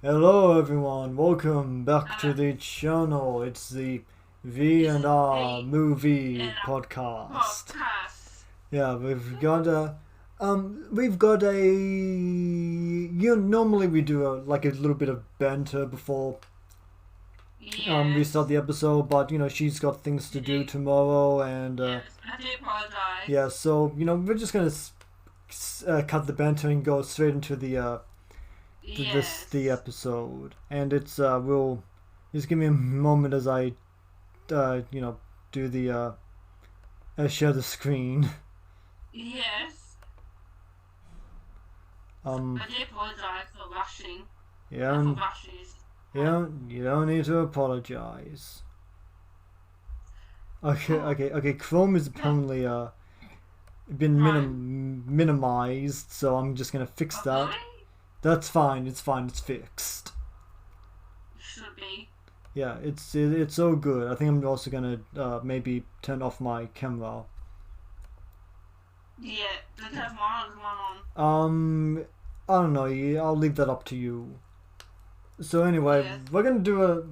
Hello everyone, welcome back to Uh, the channel. It's the V this and is R the movie uh, podcast. podcast. Yeah, we've got a normally we do like a little bit of banter before we start Yes, the episode, but she's got things to we do do. tomorrow and Yes, I do apologize. yeah, so we're just gonna cut the banter and go straight into the Yes, episode, and it's we'll just give me a moment as I uh, you know, do the share the screen. yes. Um, I do apologize for rushing. you don't, Rushes. you don't need to apologize. Okay, Oh, okay, okay. Chrome is no, apparently been Ryan. minimized, so I'm just gonna fix Oh, that. really? That's fine. It's fine. It's fixed. Should be. Yeah, it's so good. I think I'm also gonna maybe turn off my camera. Yeah, the telephone is one on. Um, I don't know. I'll leave that up to you. So anyway, Yes, we're gonna do a.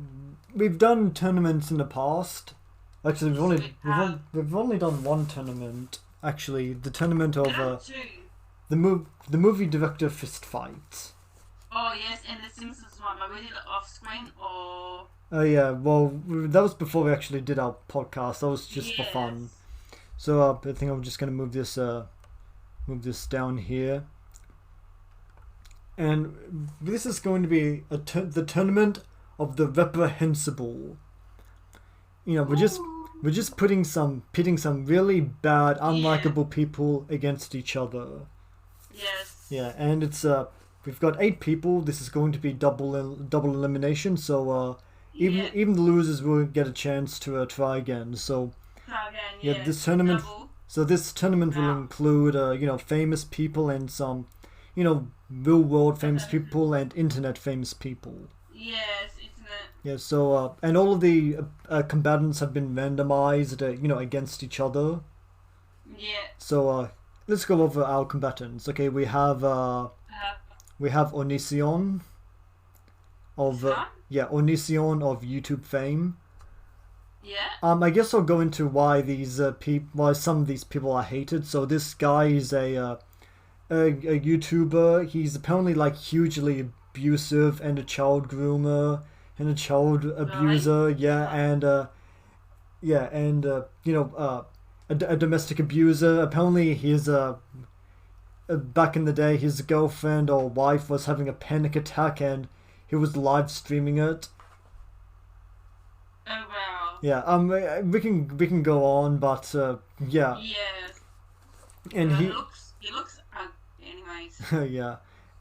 We've done tournaments in the past. Actually, we have. we've only done one tournament. Actually, the tournament We of have two. the movie director fist fight. Oh, yes, and the Simpsons one, but we did it off screen or. Oh yeah, well that was before we actually did our podcast. That was just for fun. Yes. So I think I'm just gonna move this down here, and this is going to be the tournament of the Reprehensible. Ooh. We're just pitting some really bad, Yeah. unlikable people against each other. Yes. Yeah, and it's we've got 8 people. This is going to be double elimination. So Yeah. even the losers will get a chance to try again. So Try again, yeah, yeah. this tournament. Double. So this tournament will Now. include famous people and some real world famous Reprehensible. people and internet famous people. Yes, internet. Yeah, so and all of the combatants have been randomized, against each other. Yeah. So let's go over our combatants. Okay, Uh, we have Onision of this one? Onision of YouTube fame. Yeah. I guess I'll go into why why some of these people are hated. So this guy is a YouTuber. He's apparently like hugely abusive and a child groomer and a child Really? abuser. Yeah, Oh. and a domestic abuser. Apparently, back in the day, his girlfriend or wife was having a panic attack, and he was live streaming it. Oh, wow. Yeah, we can go on, but yeah, Yes. and He looks, anyways. yeah,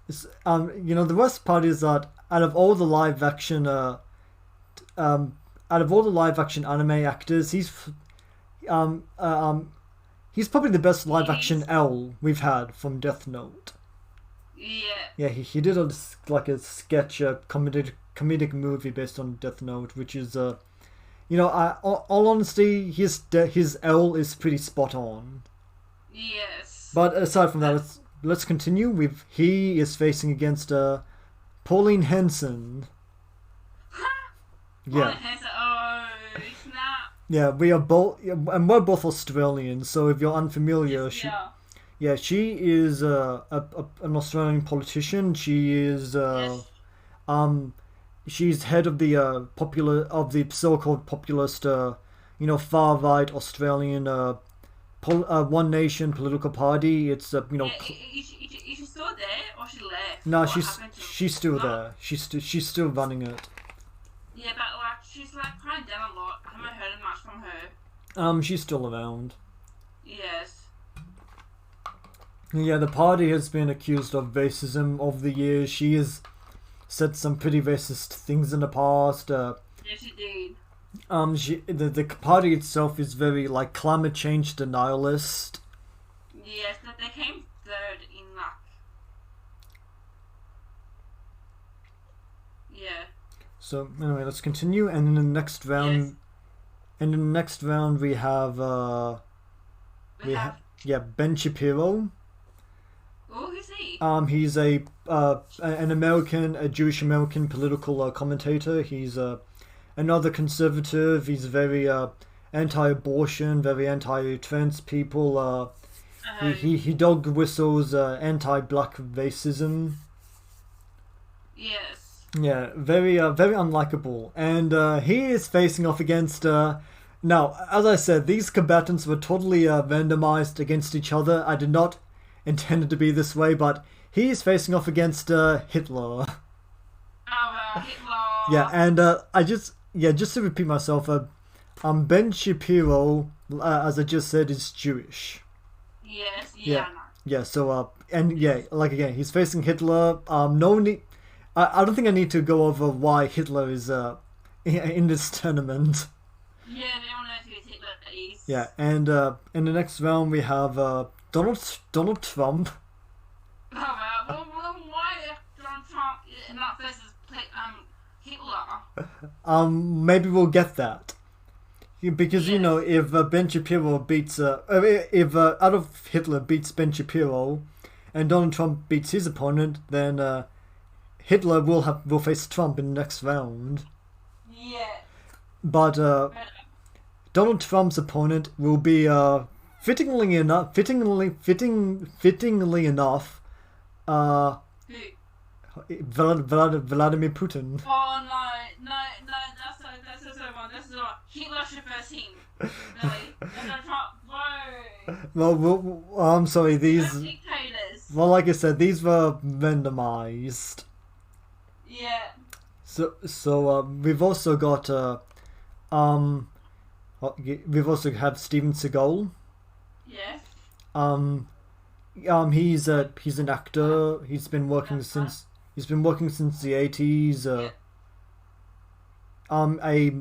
the worst part is that um, out of all the live action anime actors, um, uh, um, he's probably the best live action He's, L we've had from Death Note. yeah. Yeah, he did like a sketch, comedic movie based on Death Note, which is all honesty, his L is pretty spot on. Yes. But aside from that, But, let's continue. He is facing against Pauline Hanson. oh, Yeah, snap. yeah, we are both, and we're both Australian. So if you're Yes, unfamiliar, we are. she is an Australian politician. Yes. Um, she's head of the so-called populist, far right Australian One Nation political party. It's Yeah, is she still there or she left? no, What happened to she's still Oh, there. She's still running it. yeah, but like she's like crying down a lot. I haven't heard much from her. She's still around. Yes. Yeah, the party has been accused of racism over the years. She has said some pretty racist things in the past. Yes, she did. The party itself is very like climate change denialist. Yes, that they came third in like yeah. So anyway, let's continue. And in the next Yes. round, we have We have Ben Shapiro. oh who's he? He's an American, a Jewish American political commentator. He's another conservative. He's very anti-abortion, very anti-trans people. He dog whistles anti-black racism. Yes. Yeah, very unlikable. And he is facing off against. Now, as I said, these combatants were totally randomized against each other. I did not intend it to be this way, but he is facing off against Hitler. Hitler. Yeah, and just to repeat myself, Ben Shapiro, as I just said, is Jewish. Yes. Yeah. Yeah. So and yeah, like again, he's facing Hitler. No need. I don't think I need to go over why Hitler is in this tournament. Yeah, they all know who Hitler is. Yeah, and in the next round we have Donald Trump. Well, why Donald Trump not versus Hitler? Maybe we'll get that. Because, you know, if Ben Shapiro beats... if Adolf Hitler beats Ben Shapiro and Donald Trump beats his opponent, then Hitler will face Trump in the next round. Yeah. But Donald Trump's opponent will be, fittingly enough... Vladimir Putin. Oh no, that's so wrong. That's so wrong. Hitler should first him. Really? Donald Trump, whoa. Well, I'm sorry, these... Dictators. Well, like I said, these were randomized. Yeah. So we've also got, we've also have Steven Seagal. Yes. He's an actor. He's been working since the 80s. I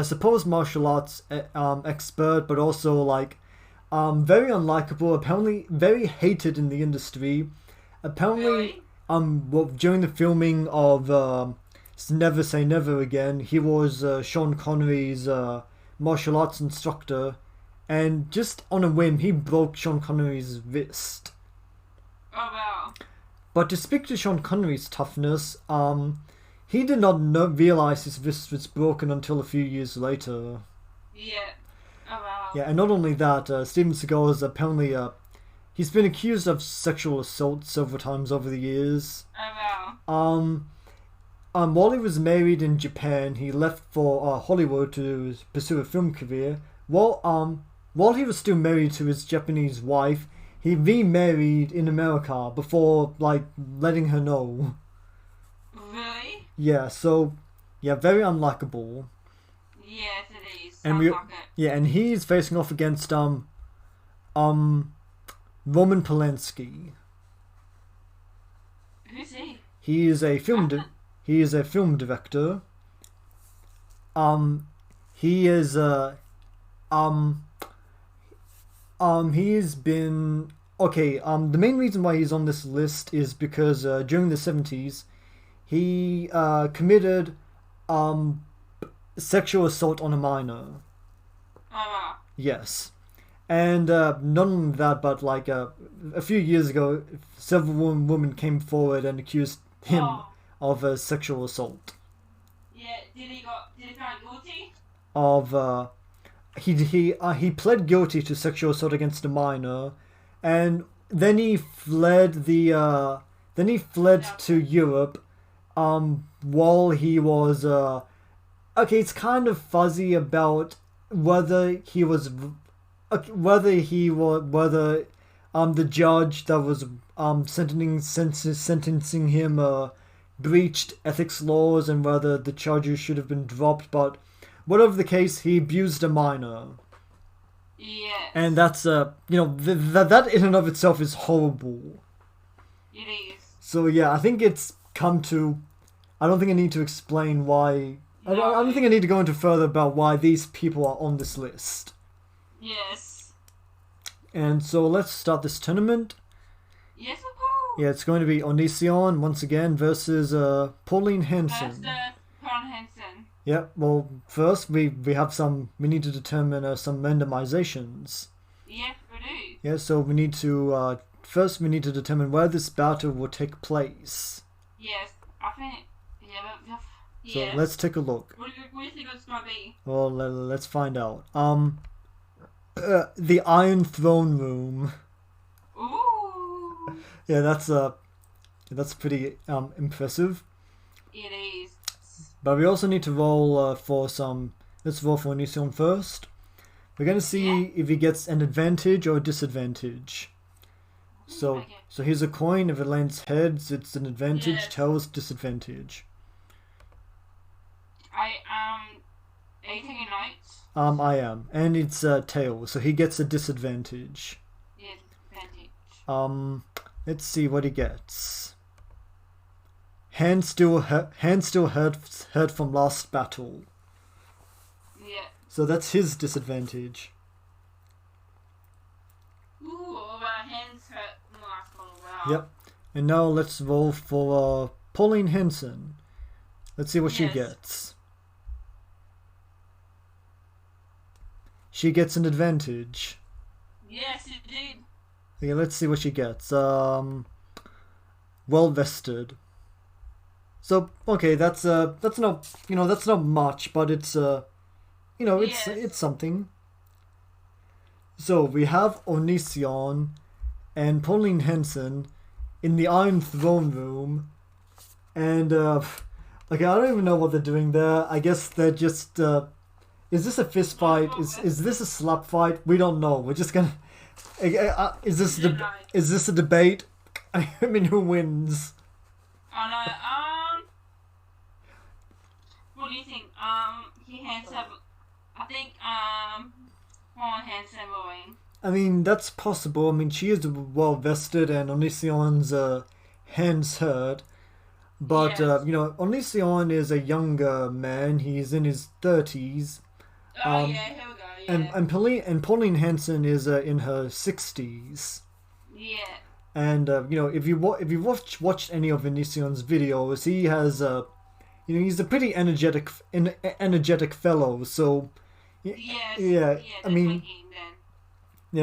suppose martial arts expert, but also like very unlikable. Apparently very hated in the industry. Apparently, really? During the filming of Never Say Never Again, he was Sean Connery's martial arts instructor. And just on a whim, he broke Sean Connery's wrist. Oh wow. But to speak to Sean Connery's toughness, he did not realize his wrist was broken until a few years later. Yeah. Oh wow. Yeah, and not only that, Steven Seagal is apparently he's been accused of sexual assault several times over the years. Oh wow. While he was married in Japan, he left for Hollywood to pursue a film career. While he was still married to his Japanese wife, he remarried in America before, like, letting her know. Really? Yeah, so, yeah, very unlikable. Yes, it is. And and he's facing off against, Roman Polanski. Who's he? He is a film director. He is, he has been... Okay, the main reason why he's on this list is because during the 70s, he committed sexual assault on a minor. Oh. Yes. And not only that, but like a few years ago, several women came forward and accused him of sexual assault. Yeah, did he find guilty? Of... He pled guilty to sexual assault against a minor, and then he fled to Europe, while he was okay, it's kind of fuzzy about whether the judge that was sentencing him breached ethics laws and whether the charges should have been dropped, but whatever the case, he abused a minor. Yeah. And that's, that in and of itself is horrible. It is. So yeah, I think it's come to... I don't think I need to explain why... No. I don't think I need to go into further about why these people are on this list. Yes. And so let's start this tournament. Yes, of course. Yeah, it's going to be Onision once again versus Pauline Hanson. Pauline Hanson. Yeah, well, first we need to determine some randomizations. Yes, we do. Yeah, so we need to first we need to determine where this battle will take place. Yes, I think. Yeah, but, So yeah. let's take a look. What do you think it's gonna be? Well, let's find out. The Iron Throne Room. Ooh. Yeah, that's pretty impressive. It is. But we also need to roll for some. Let's roll for onision first. We're gonna see if he gets an advantage or a disadvantage. So here's a coin. If it lands heads, it's an advantage. Yes. Tails, disadvantage. Are you taking notes? I am, and it's tails, so he gets a disadvantage. Yeah, advantage. Let's see what he gets. Hand still hurt from last battle. Yeah. So that's his disadvantage. Ooh, our hands hurt in the last one. Wow. Yep. And now let's roll for Pauline Hanson. Let's see what she gets. She gets an advantage. Yes, it did. Okay, let's see what she gets. Well vested. So okay, that's not that's not much, but it's it's something. So we have Onision and Pauline Hanson in the Iron Throne Room, and okay, I don't even know what they're doing there. I guess they're just. Is this a fist fight? Is this a slap fight? We don't know. We're just gonna. Is this a debate? I mean, who wins? Oh no. What do you think? He hands up. I think one hands him away. I mean, that's possible. I mean, she is well vested, and Onision's hands hurt. But Onision is a younger man. He's in his 30s. Oh yeah, here we go. Yeah. And Pauline Hanson is in her 60s. Yeah. And if you watched any of Onision's videos, he has he's a pretty energetic fellow. So I mean,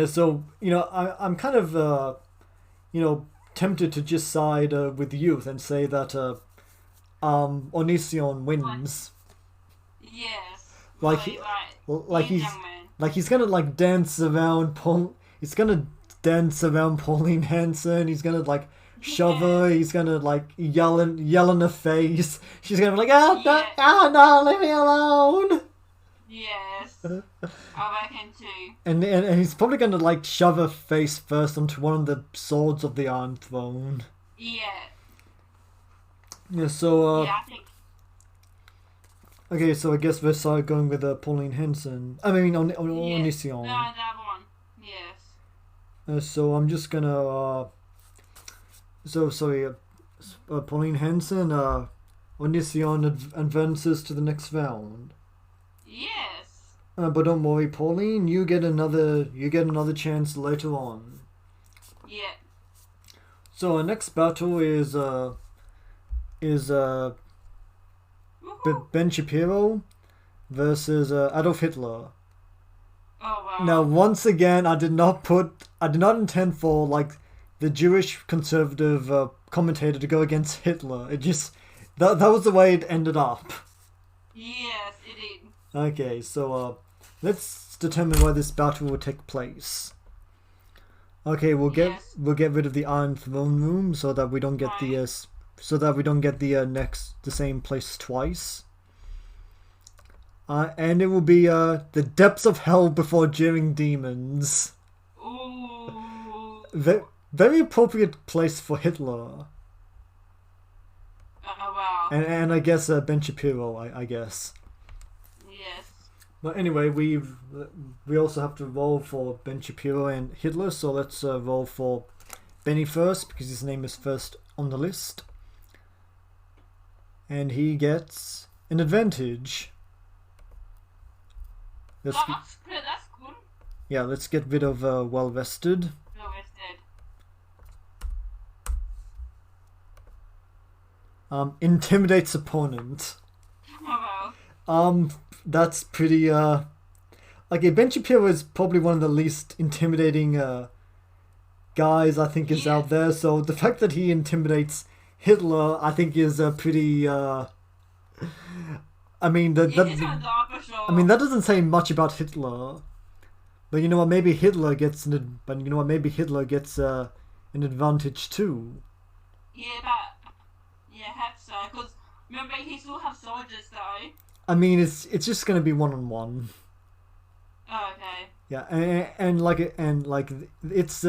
so I'm kind of tempted to just side with youth and say that Onision wins. Yes. He's gonna dance around he's gonna dance around Pauline Hanson. He's gonna shove her. He's gonna yell in her face. She's gonna be like, no, leave me alone. Yes, I reckon too. And he's probably gonna shove her face first onto one of the swords of the Iron Throne. Yeah. Yeah. So. I think. Okay, so I guess we're going with Pauline Hanson. I mean, Onision. No, that one. Yes. So I'm just gonna. Pauline Hanson. Onision advances to the next round. Yes. But don't worry, Pauline. You get another chance later on. Yeah. So our next battle is Ben Shapiro versus Adolf Hitler. Oh wow. Now, once again, I did not intend for the Jewish conservative commentator to go against Hitler. It just that was the way it ended up. Yes, it did. Okay, so let's determine where this battle will take place. Okay, we'll get rid of the Iron Throne Room so that we don't get the same place twice. And it will be the depths of hell before jeering demons. Ooh. Very appropriate place for Hitler. Oh wow. And I guess Ben Shapiro, I guess. Yes. But anyway, we also have to roll for Ben Shapiro and Hitler, so let's roll for Benny first because his name is first on the list. And he gets an advantage. That's good. Yeah, let's get rid of well vested. Well vested. Intimidates opponent. Oh wow. That's pretty okay. Ben Shapiro is probably one of the least intimidating guys, I think, is out there. So the fact that he intimidates Hitler, I think, is a pretty. I mean, that doesn't say much about Hitler. But you know what? Maybe Hitler gets an advantage too. Yeah, but I hope so. Because remember, he still has soldiers though. I mean, it's just gonna be 1-on-1. Oh, okay. Yeah, and it's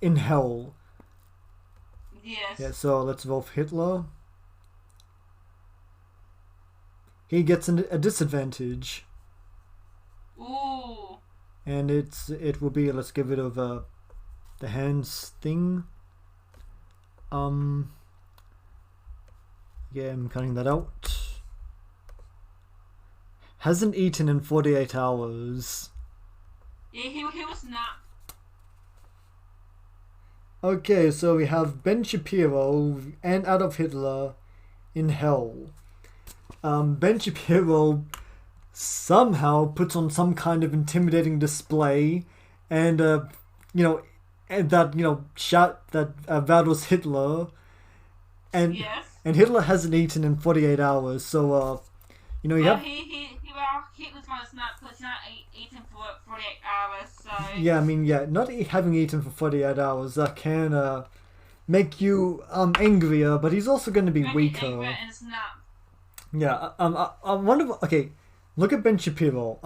in hell. Yes. Yeah, so let's vote for Hitler. He gets a disadvantage. Ooh. And it will be, let's give it the hands thing. Yeah, I'm cutting that out. Hasn't eaten in 48 hours. Yeah, he was not. Okay, so we have Ben Shapiro and Adolf Hitler in hell. Ben Shapiro somehow puts on some kind of intimidating display, and battles Hitler, and yes. And Hitler hasn't eaten in 48 hours, so you have. Hitler's gonna snap because he's not eating for 48 hours, so. Yeah, I mean, not having eaten for 48 hours that can make you angrier, but he's also going to be weaker. And snap. Yeah, I wonder. Okay, look at Ben Shapiro.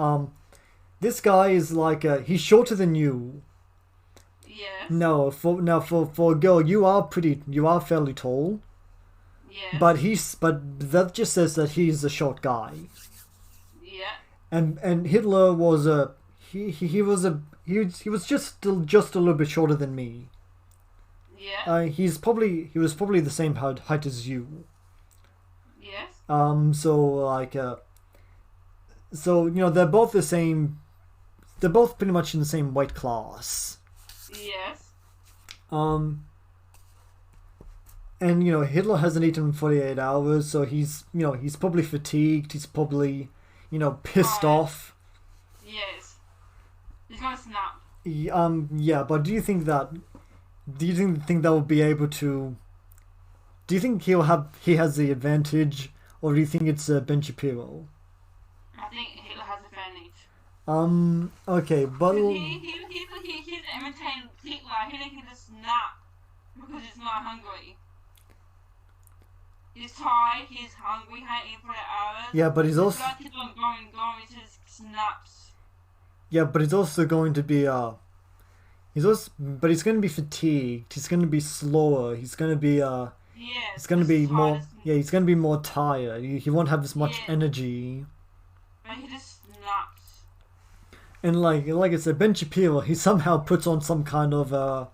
This guy is like he's shorter than you. Yes. No, for a girl, you are fairly tall. Yeah. But that just says that he's a short guy. Yeah. And Hitler was he was just a little bit shorter than me. Yeah. He was probably the same height as you. Yes. So they're both the same. They're both pretty much in the same weight class. Yes. And Hitler hasn't eaten in 48 hours, so he's probably fatigued. He's probably pissed off. Yes. He's gonna snap. Yeah, but do you think that will be able to? Do you think he has the advantage, or do you think it's Ben Shapiro? I think Hitler has the advantage. Okay, but he's imitating Hitler. Hitler can just snap because he's not hungry. He's tired. He's hungry. He ain't eaten for hours. Yeah, but he's also. Keep on going. He just snaps. Yeah, but he's also going to be he's going to be fatigued. He's going to be slower. He's going to be Yes. He's going to be more. Yeah, he's going to be more tired. He won't have as much energy. But he just snaps. And like I said, Ben Shapiro, he somehow puts on some kind of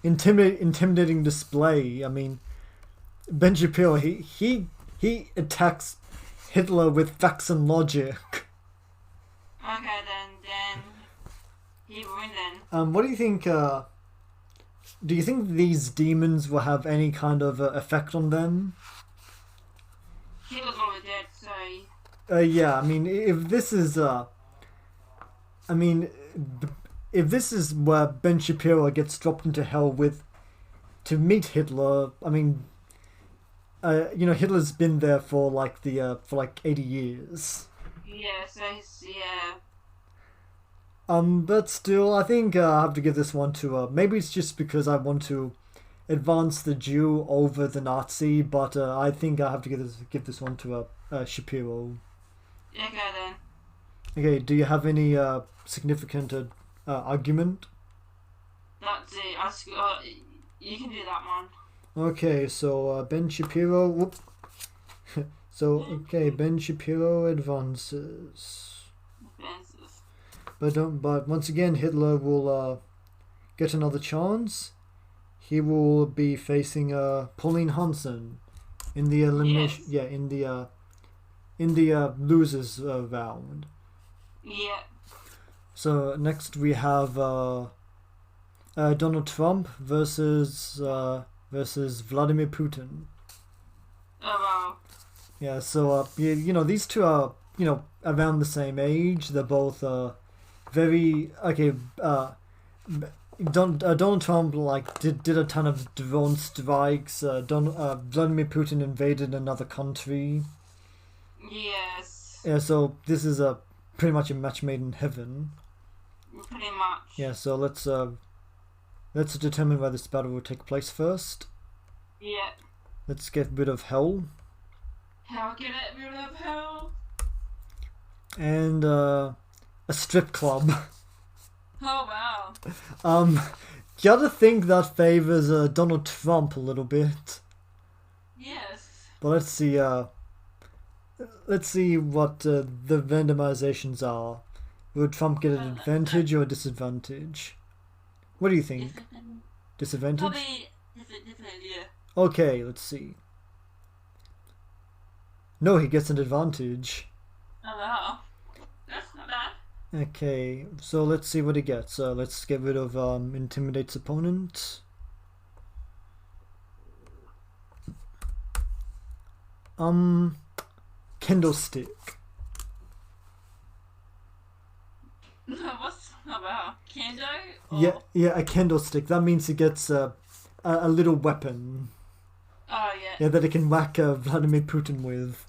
intimidating display. I mean, Ben Shapiro, he attacks Hitler with facts and logic. Okay, then he win then. What do you think? Do you think these demons will have any kind of effect on them? Hitler's already dead, so. Yeah. I mean, if this is where Ben Shapiro gets dropped into hell to meet Hitler, I mean, Hitler's been there for like 80 years. Yeah, so yeah. But still, I think I have to give this one to maybe it's just because I want to advance the Jew over the Nazi, but I think I have to give this one to Shapiro. Okay then. Okay, do you have any significant argument? That's it. You can do that one. Okay, so Ben Shapiro. Whoop. So Ben Shapiro advances. But once again, Hitler will get another chance. He will be facing Pauline Hanson in the elimination. Yes. Yeah, in the losers round. Yeah. So next we have Donald Trump versus Vladimir Putin. Oh wow. Yeah. So these two are around the same age. They're both very okay. Donald Trump like did a ton of drone strikes. Vladimir Putin invaded another country. Yes. Yeah, so this is pretty much a match made in heaven. Pretty much. Yeah, so let's determine where this battle will take place first. Yeah. Let's get rid of hell. How get rid of hell? And a strip club. Oh wow. You gotta think that favors Donald Trump a little bit. Yes. But let's see what the randomizations are. Would Trump get an advantage or a disadvantage? What do you think? Disadvantage? Probably different, yeah. Okay, let's see. No, he gets an advantage. Oh wow. That's not bad. Okay, so let's see what he gets. Let's get rid of intimidates opponent. Candlestick. What's about? Kendo? Yeah, a candlestick. That means he gets a little weapon. Oh yeah. Yeah, that he can whack Vladimir Putin with.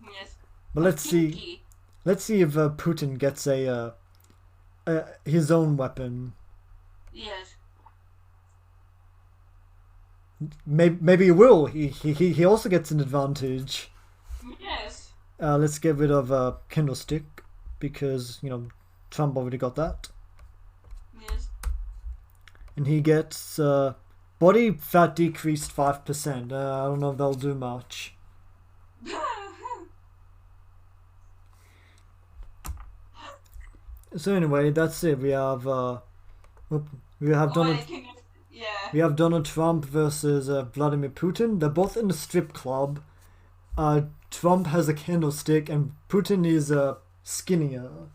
Yes. But let's see. Let's see if Putin gets his own weapon. Yes. Maybe he will. He also gets an advantage. Yes. Let's get rid of candlestick because Trump already got that. Yes. And he gets body fat decreased 5%. I don't know if that'll do much. So anyway, that's it. We have Donald. Yeah. We have Donald Trump versus Vladimir Putin. They're both in a strip club. Trump has a candlestick, and Putin is skinnier.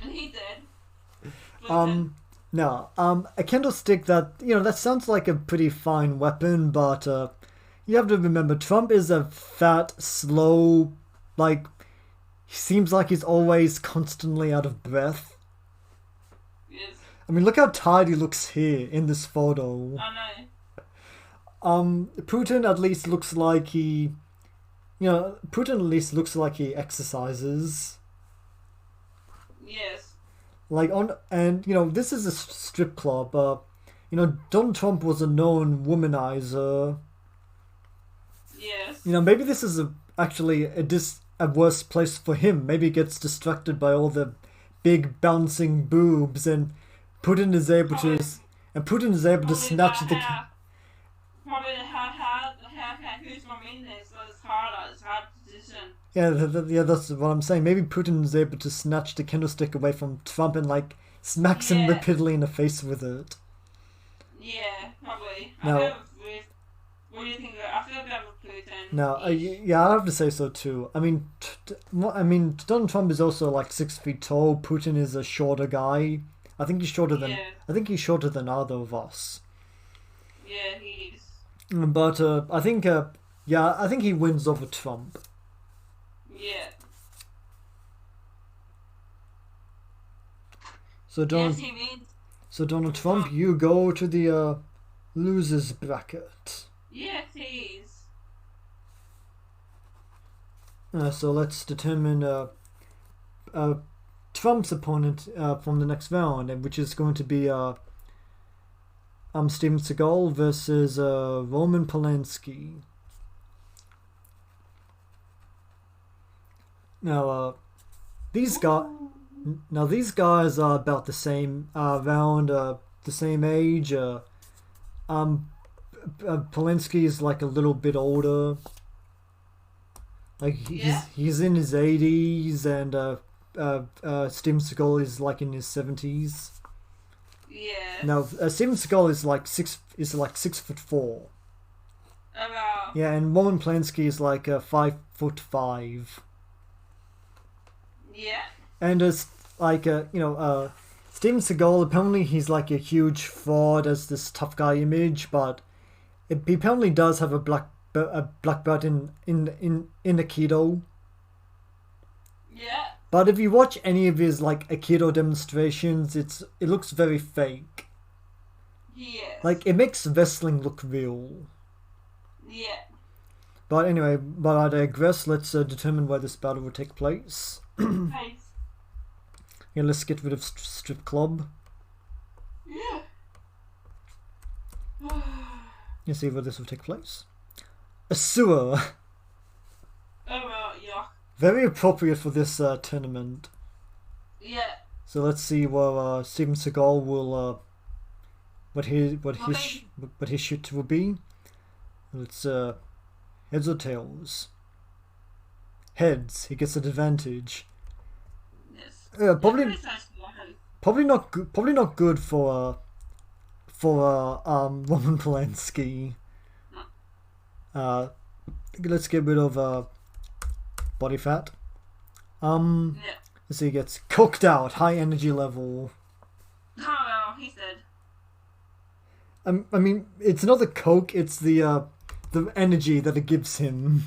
And he did. No. A candlestick that sounds like a pretty fine weapon, but you have to remember Trump is a fat, slow, like. He seems like he's always constantly out of breath. Yes. I mean, look how tired he looks here in this photo. I know. Putin at least looks like he exercises. Yes. This is a strip club. Donald Trump was a known womanizer. Yes. Maybe this is actually a worse place for him. Maybe he gets distracted by all the big bouncing boobs, and Putin is able to snatch the. Probably the hair who's from in this, so it's hard position. Yeah, that's what I'm saying. Maybe Putin is able to snatch the candlestick away from Trump and smacks him repeatedly in the face with it. Yeah, probably. What do you think? I feel bad with Putin. No, I have to say so too. I mean, Donald Trump is also 6 feet tall. Putin is a shorter guy. I think he's shorter than either of us. Yeah, he is. But I think he wins over Trump. Yeah. So Donald Trump, you go to the losers bracket. Yes, he is. So let's determine Trump's opponent from the next round, which is going to be Steven Seagal versus Roman Polanski. Now, these guys are about the same, around the same age. Polanski is a little bit older. He's in his 80s, and Steven Seagal is in his 70s. Yeah. Now Steven Seagal is 6'4". Oh wow. Yeah, and Roman Polanski is 5'5". Yeah. And it's Steven Seagal, apparently he's a huge fraud as this tough guy image, but he apparently does have a black belt in Aikido. Yeah. But if you watch any of his like Aikido demonstrations, it looks very fake. Yes. Like it makes wrestling look real. Yeah. But anyway, but I digress. Let's determine where this battle will take place. Nice. Yeah, let's get rid of strip club. Yeah. Let's see where this will take place. A sewer. Oh well, yeah. Very appropriate for this tournament. Yeah. So let's see where Steven Seagal will what his shoot will be. Let's heads or tails. Heads. He gets an advantage. Yes. Probably not good. Probably not good for Roman Polanski. Let's get rid of body fat. Yeah. Let's see, he gets cooked out, high energy level. Oh well, he's dead. I mean, it's not the coke; it's the energy that it gives him.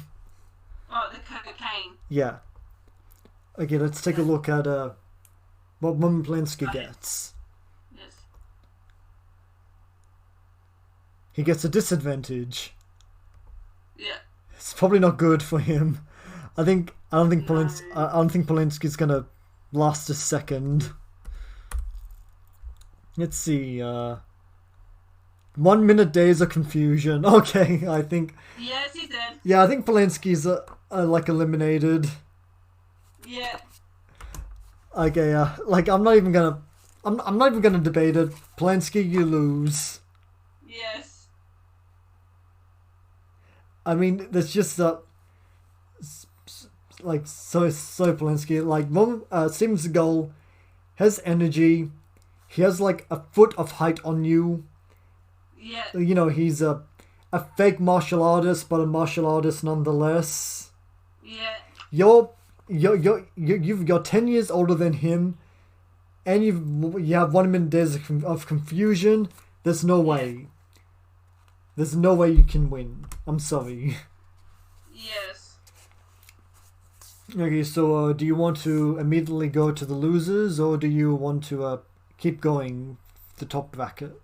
Oh, the cocaine. Yeah. Okay, let's take a look at what Roman Polanski gets. Yes. He gets a disadvantage. Yeah. It's probably not good for him. I don't think Polanski's gonna last a second. Let's see. 1 minute days of confusion. Okay, I think. Yes, he's dead. Yeah, I think Polanski's like eliminated. Yeah. Okay, like I'm not even gonna debate it. Polanski, you lose. Yes. I mean, there's just like so Polanski. Like Steven Seagal has energy. He has like a foot of height on you. Yeah. You know, he's a fake martial artist, but a martial artist nonetheless. Yeah. You're 10 years older than him, and you have 1 minute days of confusion. There's no way. There's no way you can win. I'm sorry. Yes. Okay, so do you want to immediately go to the losers, or do you want to keep going the top bracket?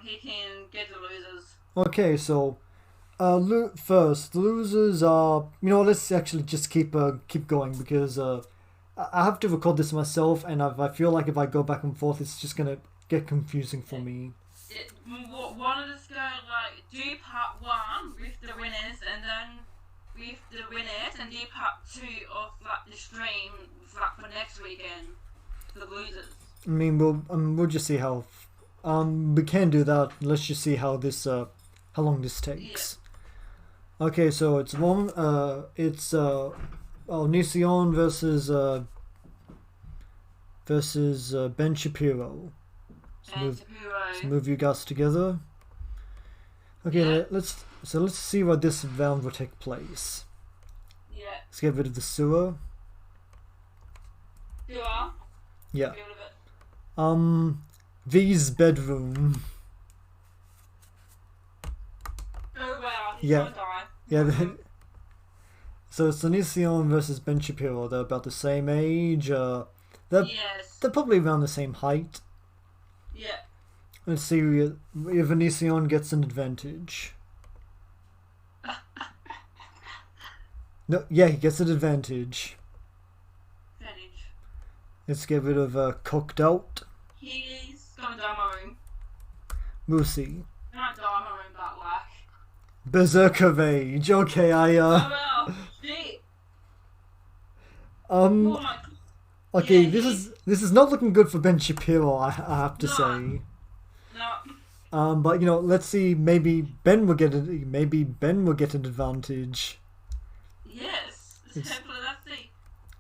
He can get the losers. Okay, so first, the losers are... let's actually just keep going, because I have to record this myself, and I feel like if I go back and forth, it's just going to get confusing for me. One of us go, like, do part 1 with the winners, and then with the winners, and do part 2 of, like, the stream, like, for next weekend, for the losers. I mean, we'll just see how... we can do that. Let's just see how long this takes. Yeah. Okay, so it's Onision versus Ben Shapiro. Let's move you guys together. Okay, yeah. Let's see where this round will take place. Yeah. Let's get rid of the sewer. Sewer? Yeah. V's bedroom. Oh wow, he's yeah. gonna die. Yeah. So it's Onision versus Ben Shapiro. They're about the same age. They're probably around the same height. Yeah. Let's see if Onision gets an advantage. No, yeah, he gets an advantage. Let's get rid of cooked out. He's gonna die my room. Moosey. Not die my room, but like. Berserker rage. Okay, Oh well, shit. Okay, this is not looking good for Ben Shapiro. I have to say. No. But let's see. Maybe Ben will get an advantage. Yes. Let's see.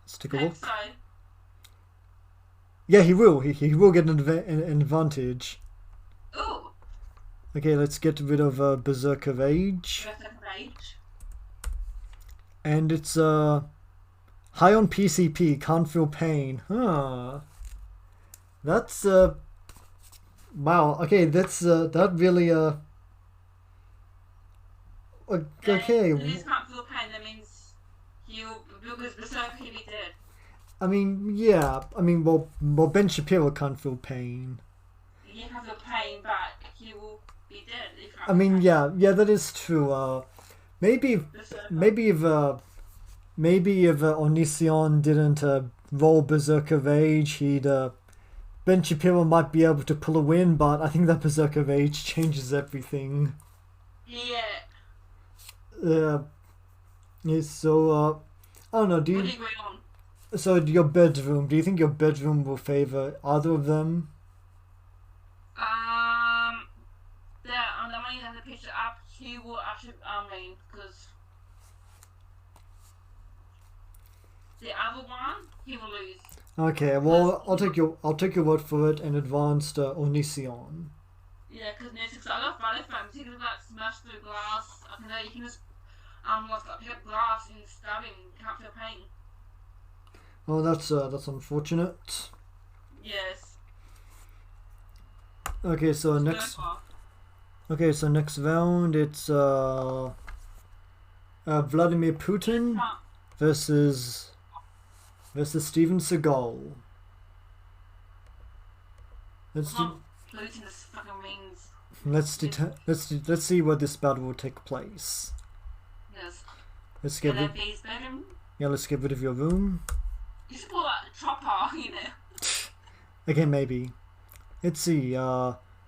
Let's take a look. So. Yeah, he will. He will get an advantage. Ooh. Okay, let's get rid of Berserker Rage. And it's high on PCP, can't feel pain. Huh. That's wow. Okay, that's that really okay. If he can't feel pain, that means he'll because Berserker he'll be dead. I mean, yeah. I mean, well, Ben Shapiro can't feel pain. He can feel pain, but he will be dead. If I mean, yeah, that is true. Maybe if Onision didn't roll Berserker Rage, Ben Shapiro might be able to pull a win, but I think that Berserker Rage changes everything. Yeah. Yeah, so, I don't know, What are you going on? So, your bedroom, do you think your bedroom will favour either of them? The one you have the picture up, he will actually, because the other one, he will lose. Okay, well, I'll take your word for it and advanced Onision. Yeah, because I got Friday films, he can like smash through glass. I can know you can just pick up glass and stab him, can't feel pain. Well, that's unfortunate. Yes. Okay, so next round it's Vladimir Putin versus Steven Seagal. Let's see where this battle will take place. Yes. Let's get rid of your room. You should pull that chopper, you know. Okay, maybe. Let's see.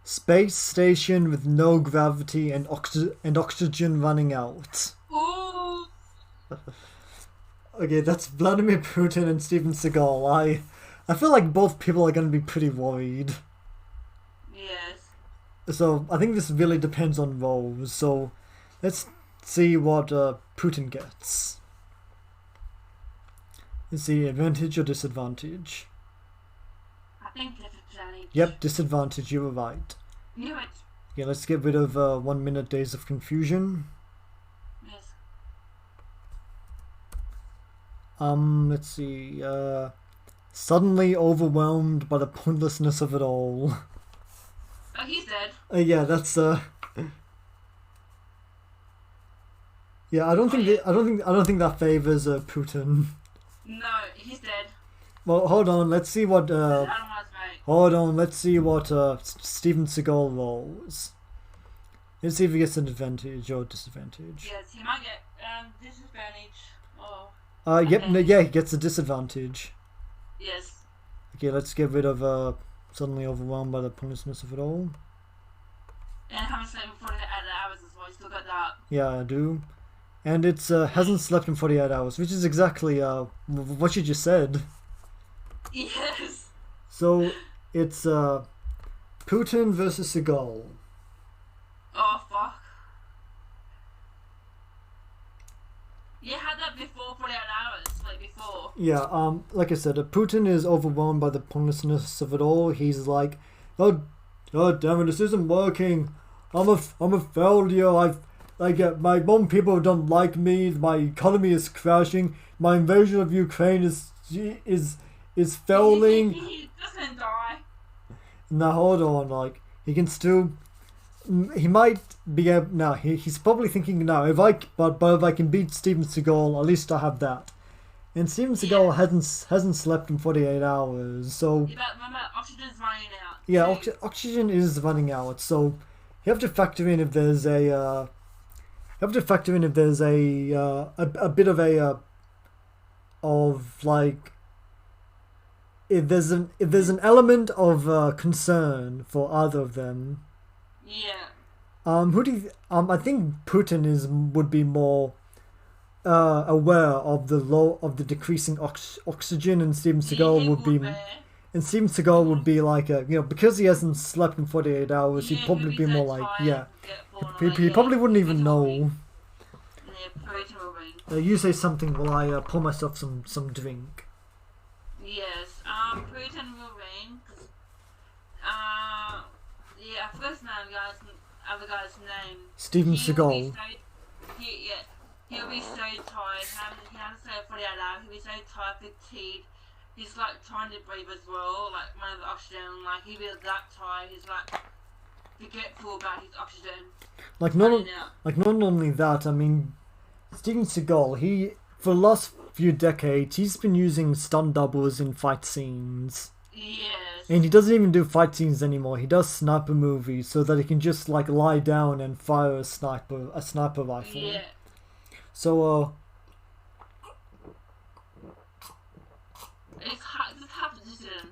Space station with no gravity and oxygen running out. Ooh. Okay, that's Vladimir Putin and Steven Seagal. I feel like both people are going to be pretty worried. Yes. So I think this really depends on roles. So let's see what Putin gets. Let's see, advantage or disadvantage? I think disadvantage. Yep, disadvantage, you were right. Knew it. Yeah, let's get rid of 1 minute days of confusion. Yes. Let's see, suddenly overwhelmed by the pointlessness of it all. Oh, he's dead. Yeah, that's yeah, I don't think that favors Putin. No, he's dead. Well, hold on, let's see what Steven Seagal rolls. Let's see if he gets an advantage or disadvantage. Yes, he might get disadvantage or yep, no, yeah, he gets a disadvantage. yes. Okay, let's get rid of suddenly overwhelmed by the pointlessness of it all. And haven't slept in 48 hours as well, you still got that. Yeah, I do. And it's hasn't slept in 48 hours, which is exactly what you just said. Yes. So it's Putin versus Seagal. Oh fuck. You had that before 48 hours, like before. Yeah, like I said, Putin is overwhelmed by the pointlessness of it all. He's like, oh damn it, this isn't working. I'm a failure. My own people don't like me. My economy is crashing. My invasion of Ukraine is failing. He doesn't die. Now hold on, like he can still. He might be able. Now he's probably thinking now. If I can beat Steven Seagal, at least I have that. And Steven Seagal hasn't slept in 48 hours, so. Yeah, but remember, oxygen's running out. Yeah, oxygen is running out, so you have to factor in if there's a. You have to factor in if there's a bit of a of like if there's an element of concern for either of them. Yeah. Who do you, I think Putin would be more aware of the decreasing oxygen, and Steven Seagal would be like because he hasn't slept in 48 hours, he'd probably be more like he probably wouldn't even know. You say something while I pour myself some drink. Yes, Putin will win. Yeah, I forgot his name, other guy's name. Steven Seagal. He'll be so tired. He hasn't slept 48 hours. He'll be so tired, fatigued. He's like trying to breathe as well, like one of the oxygen. Like he'll be that tired. He's like forgetful about his oxygen. Like not only that. I mean, Steven Seagal. For the last few decades, he's been using stunt doubles in fight scenes. Yes. And he doesn't even do fight scenes anymore. He does sniper movies so that he can just like lie down and fire a sniper rifle. Yeah. So It's hard to decision.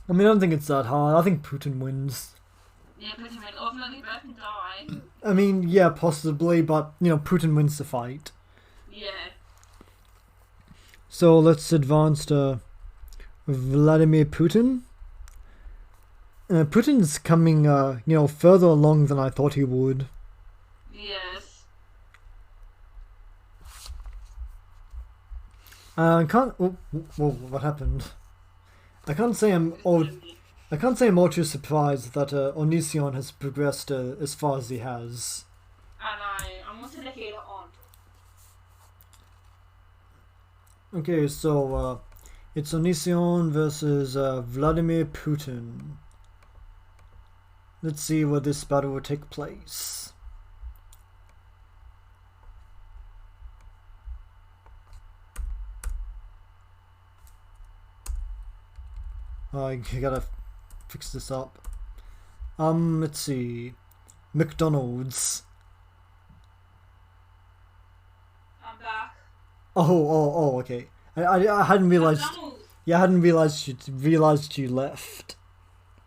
I mean, I don't think it's that hard. I think Putin wins. Yeah, Putin wins. Ultimately, both can die. I mean, yeah, possibly, but you know, Putin wins the fight. Yeah. So let's advance to Vladimir Putin. Putin's coming, further along than I thought he would. Yes. I can't. What happened? I can't say I'm all too surprised that Onision has progressed as far as he has. And I'm going to take it on. Okay, so it's Onision versus Vladimir Putin. Let's see where this battle will take place. I gotta fix this up. Let's see. McDonald's. I'm back. Oh, okay. I hadn't realized. Yeah, I hadn't realized you left.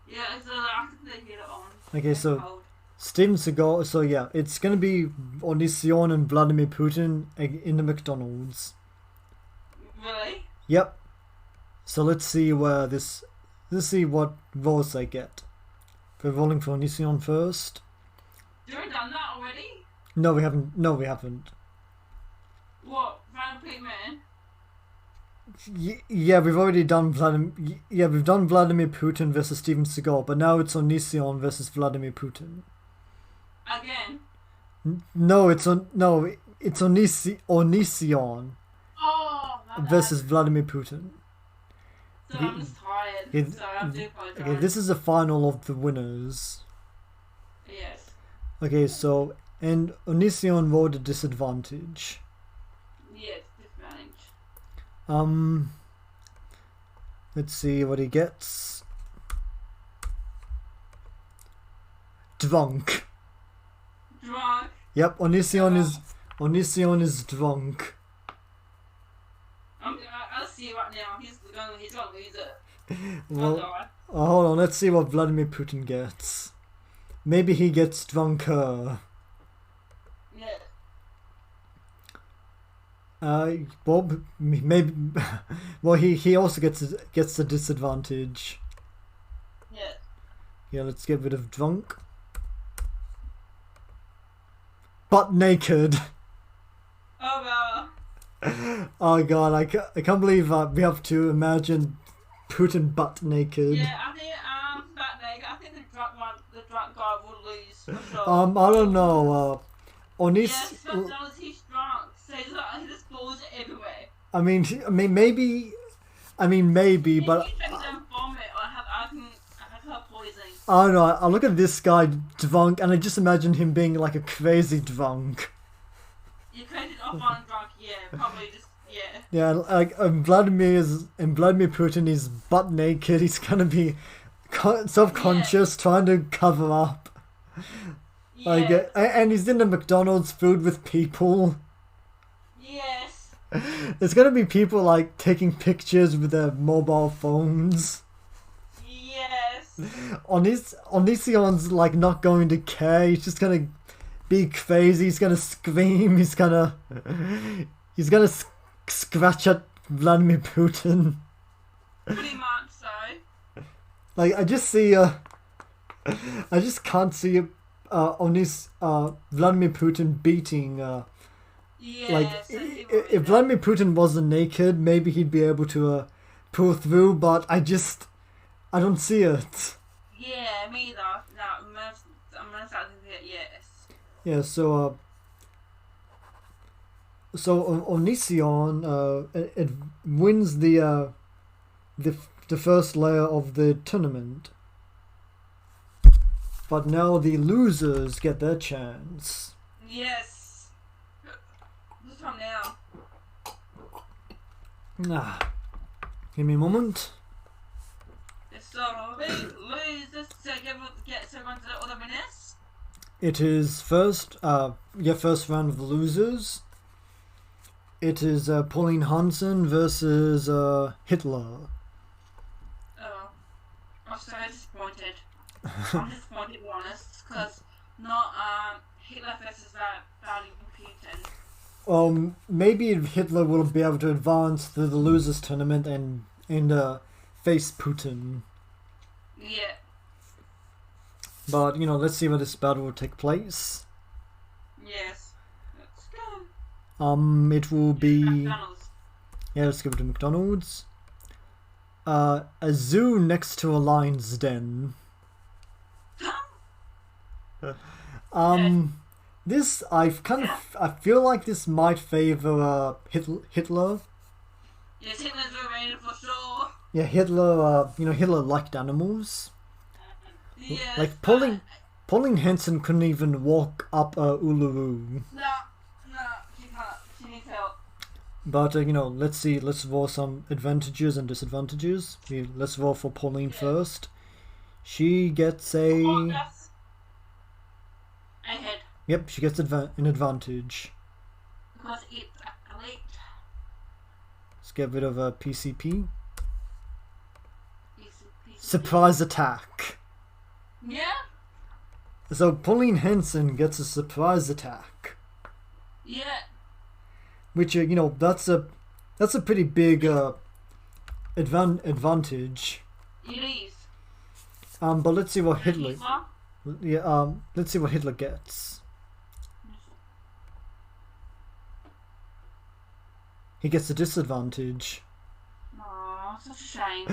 Yeah, so I have to take it on. Okay, so Steven Seagal. So yeah, it's gonna be Onision and Vladimir Putin in the McDonald's. Really? Yep. So let's see where this. Let's see what rolls they get. We're rolling for Onision first. You already done that already? No, we haven't. No, we haven't. What? Vladimir Putin? Yeah, we've already done Vladimir. Yeah, we've done Vladimir Putin versus Steven Seagal, but now it's Onision versus Vladimir Putin. Again? No, it's Onision Oh, versus Vladimir Putin. So I'm just tired. Okay, So I do apologize. okay, this is the final of the winners. Yes. Okay, so and Onision rolled a disadvantage. Yes, disadvantage. Let's see what he gets. Drunk. Drunk. Yep, Onision is drunk. I'll see right now. He's gonna lose it. Well, hold on, let's see what Vladimir Putin gets. Maybe he gets drunker. Yeah. Bob, maybe. Well, he also gets the disadvantage. Yeah. Yeah, let's get rid of drunk. Butt naked. Oh well. Oh god, I can't believe we have to imagine Putin butt naked. Yeah, I think back naked. I think the drunk guy will lose for sure. I don't know. Yes, but he's drunk, so he just balls everywhere. I mean, maybe, but He can vomit or have alcohol poisoning. I don't know. I look at this guy drunk, and I just imagine him being like a crazy drunk. You created off on drunk, yeah, probably just yeah. Yeah, like Vladimir Putin is butt naked. He's gonna be self-conscious, trying to cover up. Yeah. Like, and he's in the McDonald's food with people. Yes. There's gonna be people like taking pictures with their mobile phones. Yes. Onision's like not going to care. He's just gonna be crazy. He's gonna scream. He's gonna scratch at Vladimir Putin. Pretty much so. Like I just can't see Vladimir Putin beating. Yeah. Like So if Vladimir Putin wasn't naked, maybe he'd be able to pull through. But I don't see it. Yeah, me either. No, I'm gonna start thinking it. Yes. Yeah. So Onision it wins the first layer of the tournament. But now the losers get their chance. Yes. Who's from now? Give me a moment. So losers to get everyone to the other winners. It is first round of the losers. It is Pauline Hanson versus Hitler. Oh, I'm so disappointed. I'm disappointed, to be honest, because not Hitler versus Vladimir Putin. Maybe Hitler will be able to advance through the losers tournament and face Putin. Yeah. But let's see where this battle will take place. Yes. Let's go. It will be. McDonald's. Yeah, let's go to McDonald's. A zoo next to a lion's den. This I feel like this might favor Hitler. Yes, Hitler's rated for sure. Yeah, Hitler. Hitler liked animals. Yes, like Pauline Hanson couldn't even walk up Uluru. No, she can't. She needs help. But let's see. Let's roll some advantages and disadvantages. Let's roll for Pauline first. She gets a. Ahead. Yep, she gets an advantage. Because it's elite. Let's get rid of a PCP. Surprise attack. Yeah. So Pauline Hanson gets a surprise attack. Yeah. Which that's a pretty big advantage. It is. But let's see what Hitler. Yeah. Let's see what Hitler gets. He gets a disadvantage. Aww, such a shame.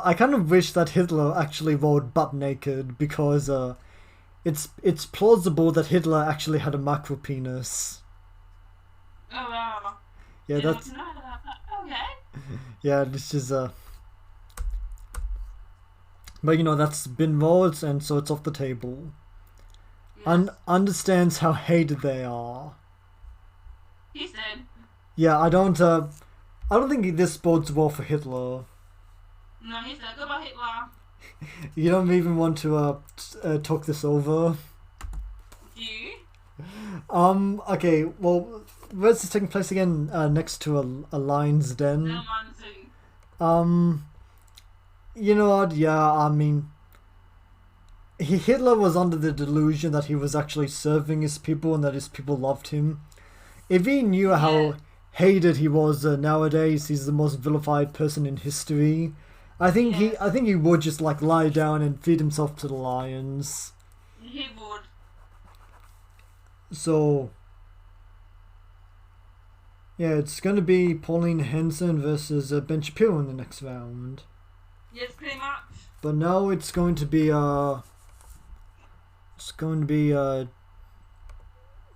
I kind of wish that Hitler actually rolled butt naked because it's plausible that Hitler actually had a macro penis. Oh wow. Yeah, that's. Okay. Yeah, this is But that's been rolled, and so it's off the table. Yes. Understands how hated they are. He said. Yeah, I don't think this bodes well for Hitler. No, he said, goodbye Hitler. You don't even want to talk this over. Do you? Okay, well, where's this taking place again? Next to a lion's den. You know what? Yeah, I mean, Hitler was under the delusion that he was actually serving his people and that his people loved him. If he knew how hated he was nowadays, he's the most vilified person in history. I think he would just lie down and feed himself to the lions. He would. So yeah, it's gonna be Pauline Hanson versus Ben Shapiro in the next round. Yes, pretty much. But now it's going to be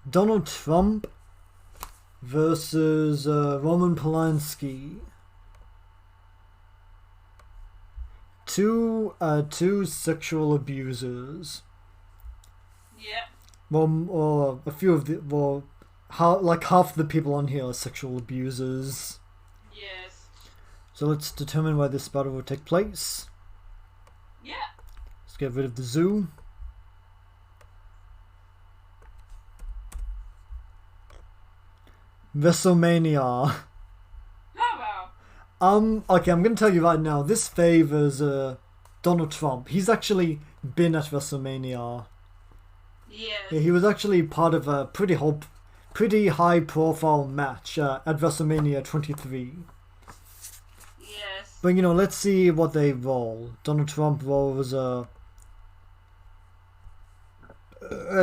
Donald Trump versus Roman Polanski. Two sexual abusers. Yeah. Or a few of the half the people on here are sexual abusers. Yes. So let's determine where this battle will take place. Yeah. Let's get rid of the zoo. WrestleMania. Oh wow. Okay, I'm gonna tell you right now, this favors Donald Trump. He's actually been at WrestleMania. Yes. Yeah, he was actually part of a pretty high profile match at WrestleMania 23. Yes. But let's see what they roll. Donald Trump rolls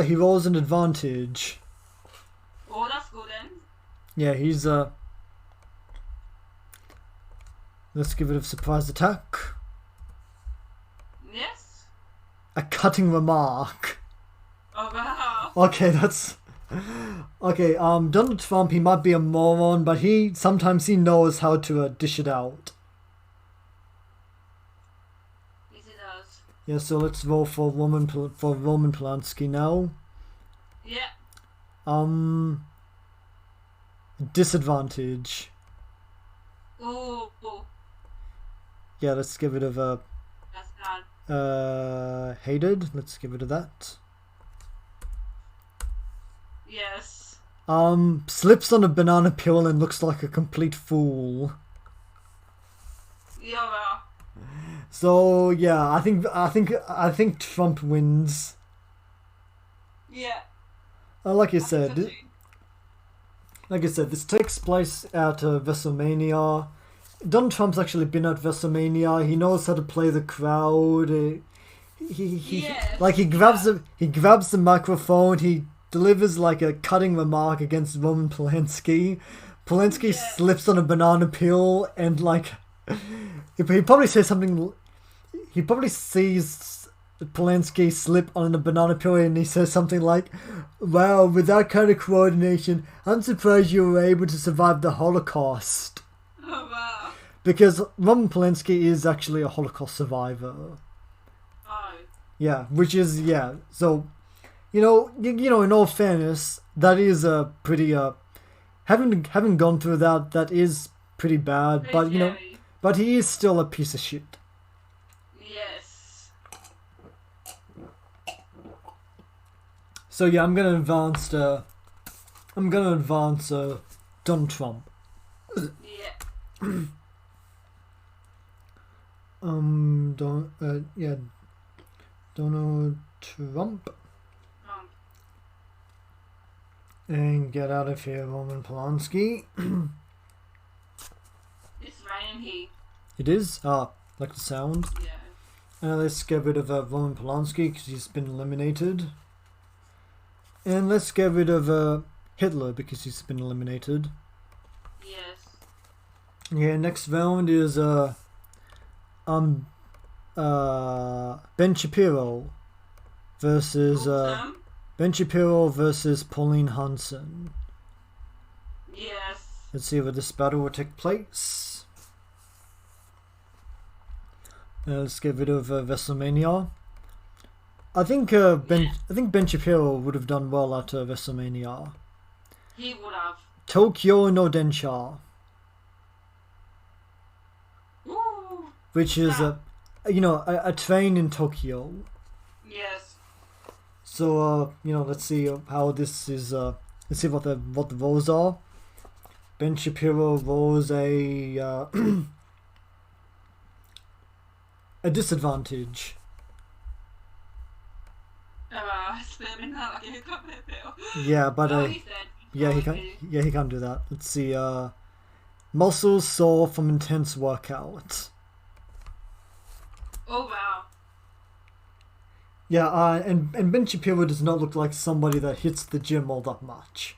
he rolls an advantage. Oh, that's good then. Yeah, he's let's give it a surprise attack. Yes. A cutting remark. Oh wow. Okay, that's okay. Donald Trump, he might be a moron, but sometimes he knows how to dish it out. Yes, it does. Yeah, so let's roll for Roman Polanski now. Yeah. Disadvantage. Ooh, Yeah, let's give it a that's bad. hated. Let's give it a that. Yes. Slips on a banana peel and looks like a complete fool. Yeah. So yeah, I think Trump wins. Yeah. Like I I think so said, too. this takes place at WrestleMania. Donald Trump's actually been at WrestleMania. He knows how to play the crowd. Yes, Like he grabs the microphone. He delivers like a cutting remark against Roman Polanski. Polanski Yeah. slips on a banana peel and like he probably says something. He probably sees Polanski slip on a banana peel and he says something like, "Wow, with that kind of coordination, I'm surprised you were able to survive the Holocaust." Oh wow. Because Roman Polanski is actually a Holocaust survivor. Oh. Yeah, which is yeah. So, you know, in all fairness, that is a pretty having gone through that is pretty bad. Pretty But scary. but he is still a piece of shit. Yes. So yeah, I'm gonna advance Donald Trump. Yeah. Donald Trump. Um, And get out of here, Roman Polanski. it's raining here. It is? Like the sound. Yeah. Let's get rid of Roman Polanski because he's been eliminated. And let's get rid of Hitler because he's been eliminated. Yes. Yeah, next round is Ben Shapiro versus Awesome. Ben Shapiro versus Pauline Hanson. Yes. Let's see where this battle will take place. Let's get rid of WrestleMania. I think Ben Shapiro would have done well at WrestleMania. He would have. Tokyo no Densha, Ooh. which is a train in Tokyo. Yes. So let's see how this is. Let's see what the roles are. Ben Shapiro rolls a a disadvantage. Spinning out like a cup of pill. Yeah, but Oh, he's dead. yeah, he can't. Yeah, he can't do that. Let's see. Muscles sore from intense workout. Oh wow. Yeah, and Ben Shapiro does not look like somebody that hits the gym all that much.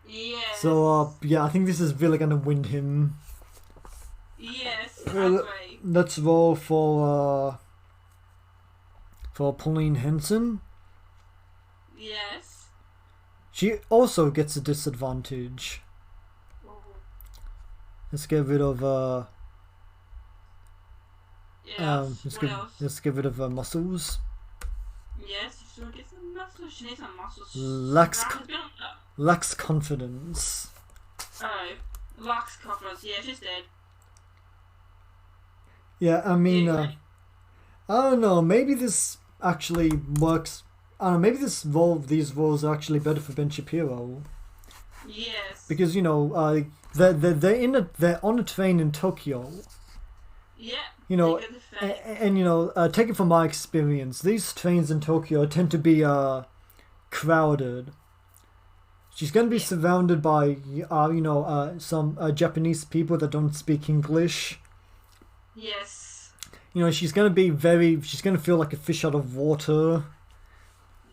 Yes. So yeah, I think this is really gonna win him. Yes, I Well, agree. Let's roll for Pauline Hanson. Yes. She also gets a disadvantage. Ooh. Let's get rid of Yes. What else? let's get rid of muscles. Yes, she still gets some muscles. She needs some muscles. Lacks Brown has been lacks confidence. oh, lacks confidence. Yeah, she's dead. Yeah, I mean, Yeah. I don't know. Maybe this actually works. I don't know. Maybe these roles are actually better for Ben Shapiro Yes. because they're on a train in Tokyo. Yeah. You know, they get the fame. and take it from my experience. These trains in Tokyo tend to be crowded. She's going to be surrounded by some Japanese people that don't speak English. Yes. She's going to feel like a fish out of water.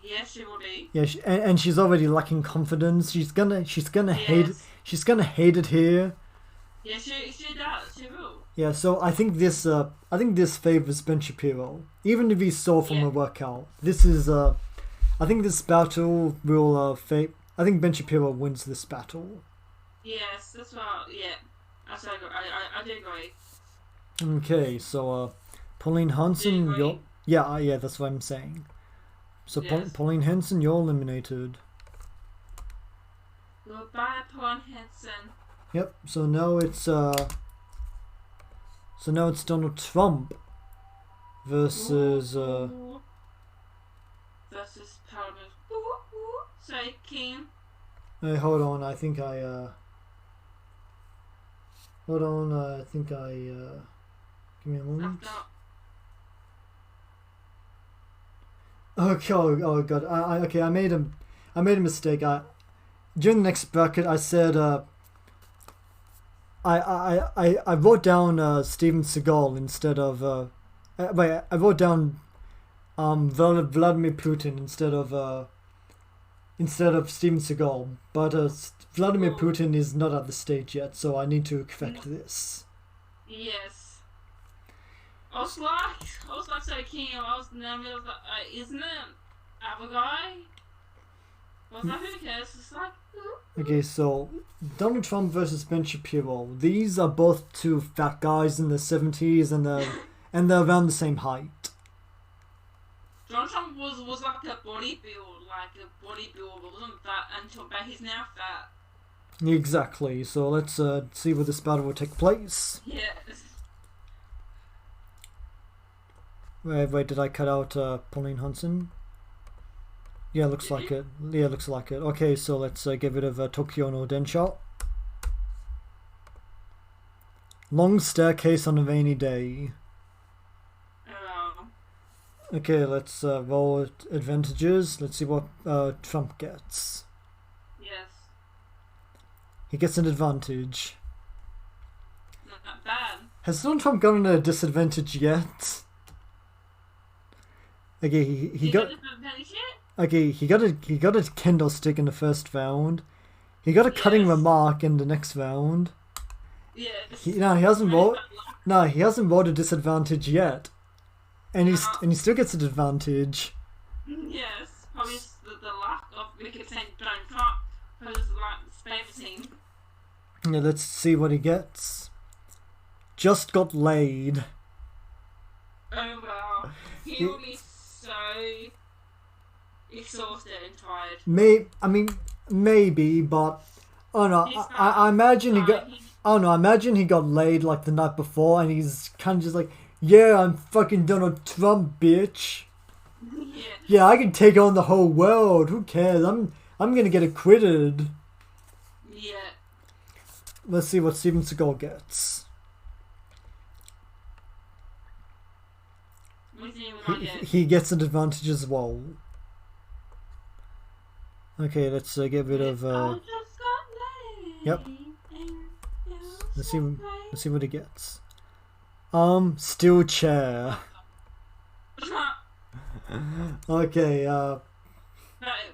Yes, she will be. Yeah, and she's already lacking confidence. She's gonna hate Yes. she's gonna hate it here. Yeah, she does. She will. Yeah, so I think this favors Ben Shapiro, even if he's sore from Yeah. a workout. This is I think this battle will I think Ben Shapiro wins this battle. Yes, that's what. Yeah, that's what I do agree. Okay, so Pauline Hanson, Do you agree? yeah, that's what I'm saying. So Yes. Pauline Hanson, you're eliminated. Goodbye, Paul Hanson. Yep. So now it's Donald Trump versus versus Parliament. So King. Hey, hold on. I think I hold on. I think I give me a moment. Okay. Oh god. Okay. I made a mistake. During the next bracket, I said I wrote down Steven Seagal instead of wait. I wrote down Vladimir Putin instead of Steven Seagal, but Vladimir Putin is not at the stage yet, so I need to correct this. Yes. I was like so keen. I was in the middle of isn't it other guy? Was that who cares? It's like. Okay, so Donald Trump versus Ben Shapiro. These are both two fat guys in their 70s, and they're around the same height. Donald Trump was like a bodybuilder, but wasn't fat but he's now fat. Exactly. So let's see where this battle will take place. Yes. Wait, did I cut out Pauline Hanson? Yeah, looks like it. Yeah, looks like it. Okay, so let's get rid of Tokyo no Densha. Long staircase on a rainy day. Okay, let's roll advantages. Let's see what Trump gets. Yes. He gets an advantage. Not bad. Has Donald Trump gotten a disadvantage yet? Okay, he got. Okay, he got a kendo stick in the first round. He got a cutting remark in the next round. Yes. He hasn't rolled a disadvantage yet, and he still gets an advantage. Yes, probably the lack of we could say Donald Trump because like his favourite team. Yeah, let's see what he gets. Just got laid. Oh wow, he will be so exhausted and tired. Maybe, but oh no, I imagine he got. Oh no, I imagine he got laid like the night before, and he's kind of just like, yeah, I'm fucking Donald Trump, bitch. Yeah, I can take on the whole world. Who cares? I'm gonna get acquitted. Yeah. Let's see what Steven Seagal gets. He gets an advantage as well. Okay, let's get rid of. Yep. Let's see what he gets. Steel chair. Okay.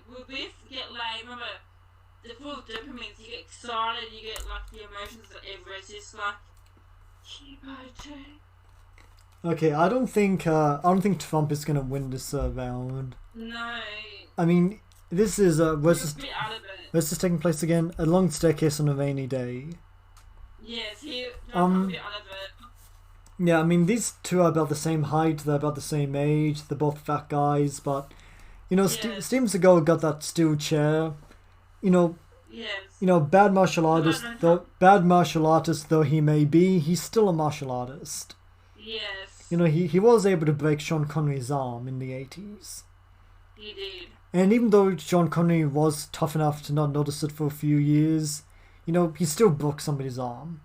With get laid, remember the full of dopamine. You get excited. You get like the emotions that everywhere. It's just like. Okay, I don't think Trump is gonna win this round. No. I mean, this is versus taking place again. A long staircase on a rainy day. Yes, he will be out of it. Yeah, I mean these two are about the same height. They're about the same age. They're both fat guys, but Steven Seagal got that steel chair. Yes. Bad martial artist though he may be, he's still a martial artist. Yes. He was able to break Sean Connery's arm in the 80s. He did. And even though Sean Connery was tough enough to not notice it for a few years, he still broke somebody's arm.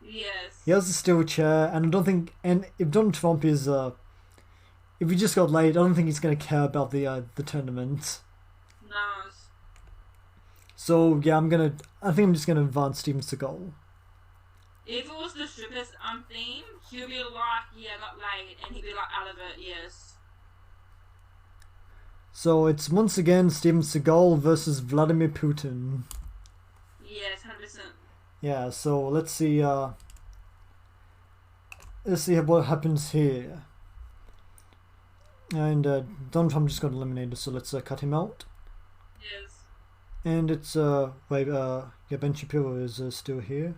Yes. He has a steel chair, and I don't think. And if Donald Trump is, if he just got laid, I don't think he's gonna care about the tournament. No. So yeah, I think I'm just gonna advance Steven Seagal. If it was the strippers theme, he'll be like, yeah, got laid, and he'd be like out of it. Yes. So it's once again Steven Seagal versus Vladimir Putin. Yes, 100%. Yeah, so let's see what happens here. And Donald Trump just got eliminated, so let's cut him out. Yes. And it's Ben Shapiro is still here.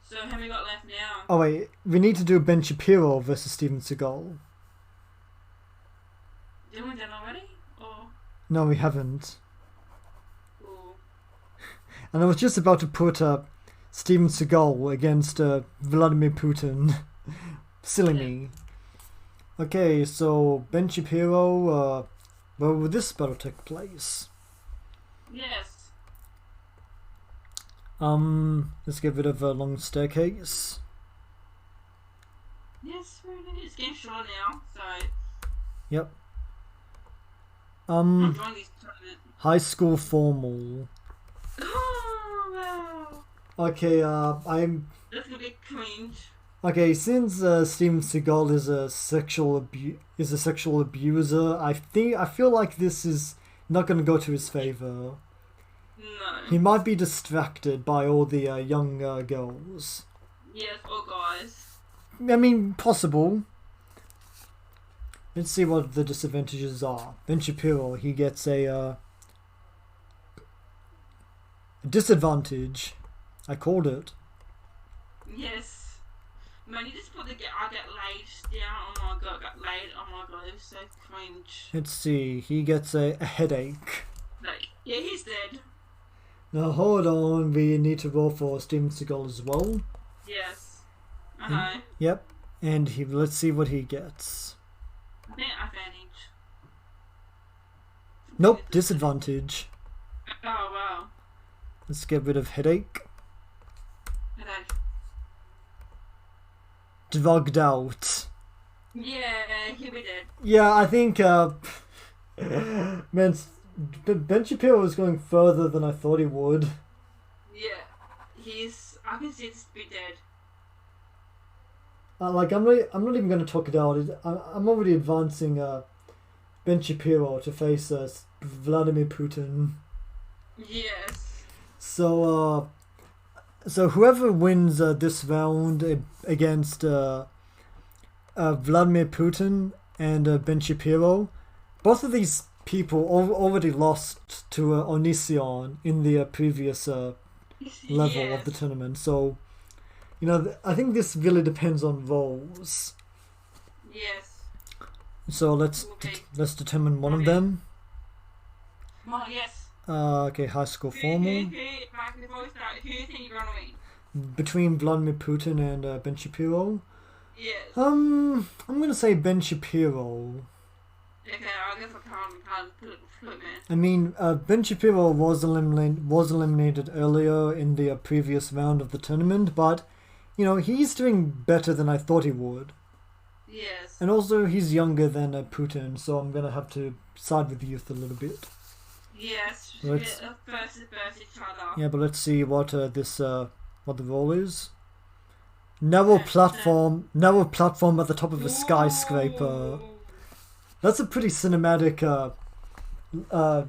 So how many got left now? Oh wait, we need to do Ben Shapiro versus Steven Seagal. Did we done already? Or no, we haven't. Ooh. And I was just about to put Steven Seagal against Vladimir Putin. Silly me. Okay, so Ben Shapiro, where will this battle take place? Yes. Let's get rid of a long staircase. Yes, it's getting short now, so. Yep. I'm enjoying this tournament. High school formal. Oh, wow. Okay, That's gonna be cringe. Okay, since Steven Seagal is a sexual abuser, I feel like this is not going to go to his favor. No. He might be distracted by all the young girls. Yes, or guys. I mean, possible. Let's see what the disadvantages are. Ben Shapiro, he gets a disadvantage. I called it. Yes. Man, you just put the I get laid down. Oh my god, got laid. Oh my god, it was so cringe. Let's see, he gets a headache. Like, yeah, he's dead. Now hold on, we need to roll for Steven Seagal as well. Yes. I know. Yep, and let's see what he gets. I think advantage. Nope, disadvantage. Oh wow. Let's get rid of headache. Headache. Drugged out. Yeah, he'll be dead. Yeah, I think man, Ben Shapiro is going further than I thought he would. Yeah, I can see this be dead. Like I'm not even going to talk it out. I'm already advancing Ben Shapiro to face Vladimir Putin. Yes. So whoever wins this round against Vladimir Putin and Ben Shapiro, both of these people already lost to Onision in the previous level of the tournament. So, you know, I think this really depends on roles. Yes. So let's determine one of them. Oh, yes. Okay, high school formal. Before we start, who do you think you're gonna win? Between Vladimir Putin and Ben Shapiro. Yes. I'm gonna say Ben Shapiro. Okay, I'll go for flip man. I mean, Ben Shapiro was eliminated earlier in the previous round of the tournament, but you know he's doing better than I thought he would. Yes. And also, he's younger than Putin, so I'm gonna have to side with youth a little bit. Yes. Let's- Versus each other. Yeah, but let's see what what the role is. Narrow platform at the top of a skyscraper. Ooh. That's a pretty cinematic. Yeah.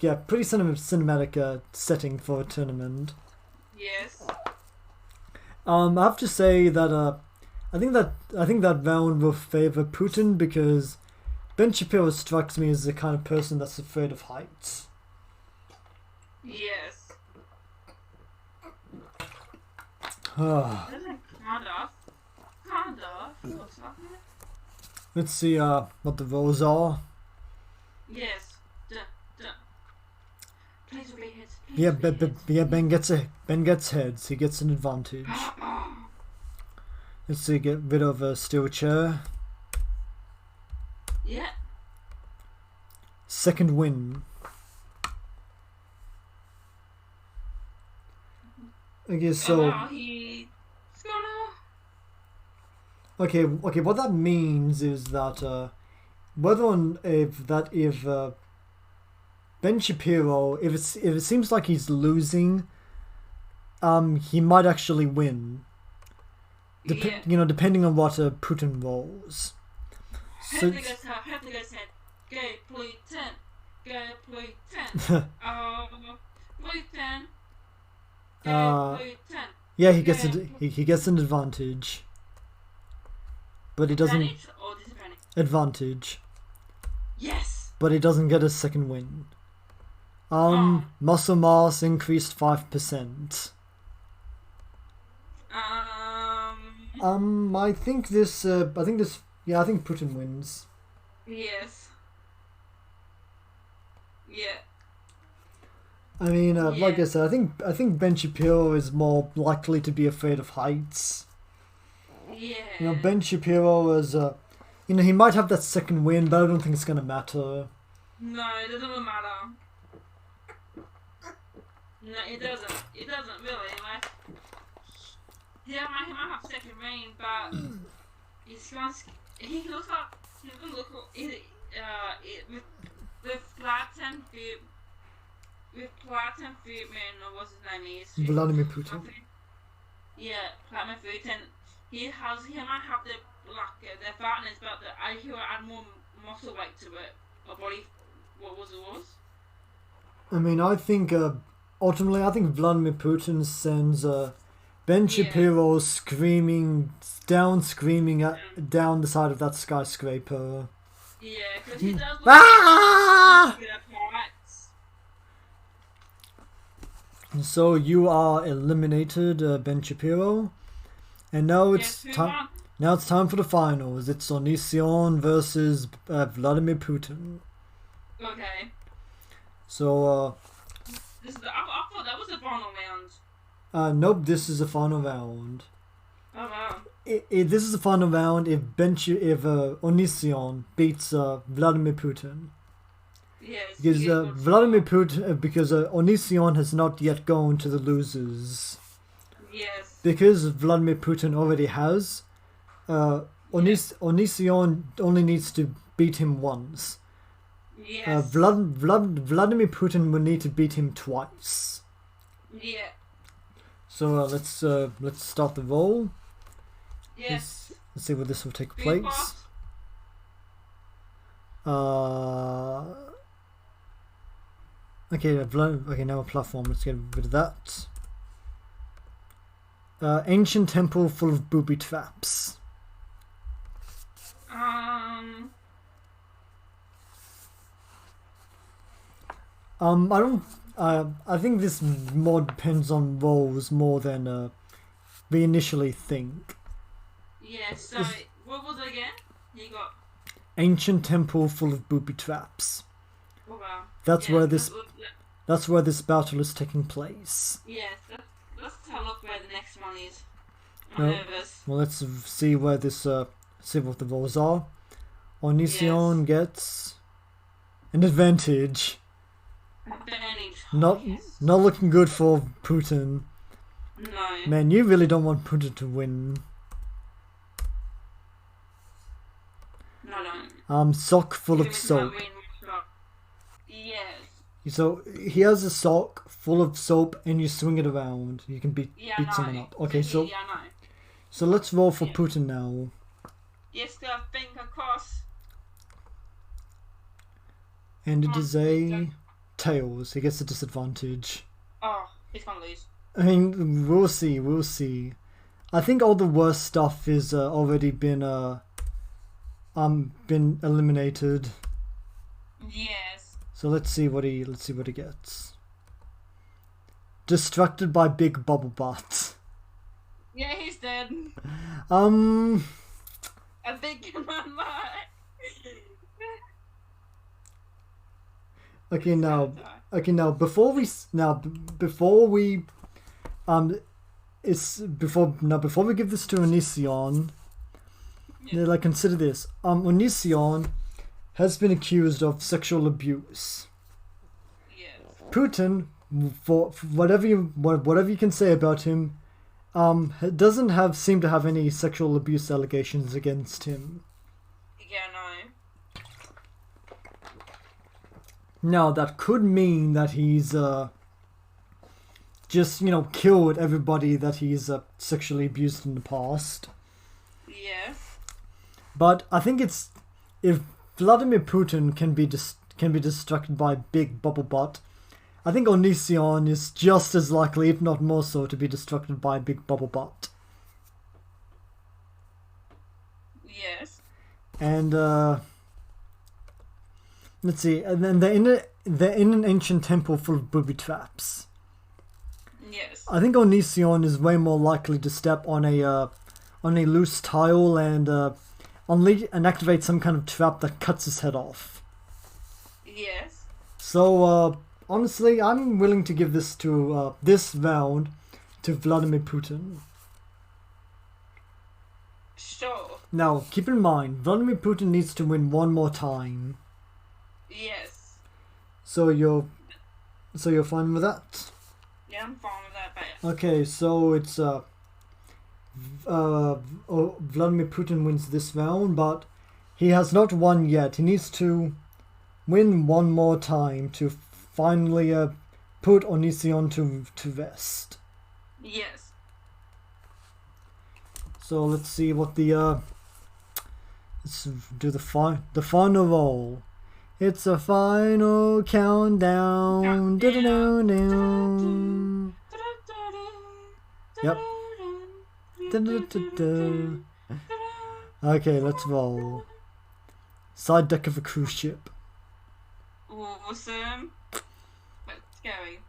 Yeah, pretty cinematic setting for a tournament. Yes. I have to say that I think that round will favor Putin because Ben Shapiro strikes me as the kind of person that's afraid of heights. Yes. Ah. Kind of. Looks like it. Let's see what the roles are. Yes. Please obey heads. Yeah, Ben gets heads. He gets an advantage. Let's see, get rid of a steel chair. Yeah. Second win. Okay, so He's gonna. okay. What that means is that if Ben Shapiro, if it seems like he's losing, he might actually win. Yeah. You know, depending on what Putin rolls. So, Have to go head. Go Putin. Go Putin. Putin. Go Putin. yeah, he gets an advantage, but he doesn't Advantage or disadvantage? advantage. Yes. But he doesn't get a second win. Muscle mass increased 5%. I think Putin wins. Yes. Yeah. I mean, like I Yeah. said, I think Ben Shapiro is more likely to be afraid of heights. Yeah. Ben Shapiro is, he might have that second win, but I don't think it's gonna matter. No, it doesn't matter. No, it doesn't. It doesn't really. Like, he might have second reign, but he's going. He looks like he's gonna look. With Platin Foodman, or what's his name is? Vladimir Putin. Yeah, Platin Foodman. He might have the fatness, but he will add more muscle weight to it. Or body, what was it? I mean, I think ultimately, I think Vladimir Putin sends Ben Shapiro screaming down the side of that skyscraper. Yeah, because he does look Ah! good at heights. So you are eliminated, Ben Shapiro, and now it's Yes, time. Now it's time for the finals. It's Onision versus Vladimir Putin. Okay. So I thought that was the final round. nope. This is the final round. Oh wow. This is the final round if Onision beats Vladimir Putin. Yes. Because Vladimir Putin, because Onision has not yet gone to the losers. Yes. Because Vladimir Putin already has, Onision only needs to beat him once. Yes. Vladimir Putin will need to beat him twice. Yeah. So let's start the roll. Yes. Let's see where this will take Food place. plot. Okay, now a platform. Let's get rid of that. Ancient temple full of booby traps. I don't. I think this more depends on roles more than we initially think. Yeah. So what was it again? You got. Ancient temple full of booby traps. Oh wow. That's Yeah, where this battle is taking place. Yes. Let's have a look where the next one is. No. I'm nervous. Well, let's see where this see what the roles are. Onision gets an advantage. Advantage. Not Yes. not looking good for Putin. No. Man, you really don't want Putin to win. No, no. Sock full of Even soap. if I win, yes. So he has a sock full of soap, and you swing it around. You can beat someone up. Okay, so Yeah, I know. so let's roll for Yeah. Putin now. Yes, the finger cross. And it Come on, is a tails. He gets a disadvantage. Oh, he's gonna lose. I mean, we'll see. We'll see. I think all the worst stuff is already been eliminated. Yes. So let's see what he gets. Distracted by big bubble butt. Yeah, he's dead. A big man. Okay, now before we give this to Onision, like consider this. Onision has been accused of sexual abuse. Yes. Putin, for whatever you can say about him, doesn't seem to have any sexual abuse allegations against him. Yeah, no. Now that could mean that he's just killed everybody that he's sexually abused in the past. Yes. But I think if Vladimir Putin can be distracted by big bubble butt, I think Onision is just as likely, if not more so, to be distracted by big bubble butt. Yes. And let's see, and then they're in an ancient temple full of booby traps. Yes. I think Onision is way more likely to step on a loose tile and activate some kind of trap that cuts his head off. Yes. So honestly, I'm willing to give this to this round to Vladimir Putin. Sure. Now, keep in mind, Vladimir Putin needs to win one more time. Yes. So you're fine with that? Yeah, I'm fine with that, but... Okay, so it's Vladimir Putin wins this round, but he has not won yet. He needs to win one more time to finally put onision to rest. Yes. So let's see what the let's do the final roll. It's a final countdown. Da-da-da-da. Yep. Da-da-da-da. Okay, let's roll. Side deck of a cruise ship. Awesome. But scary.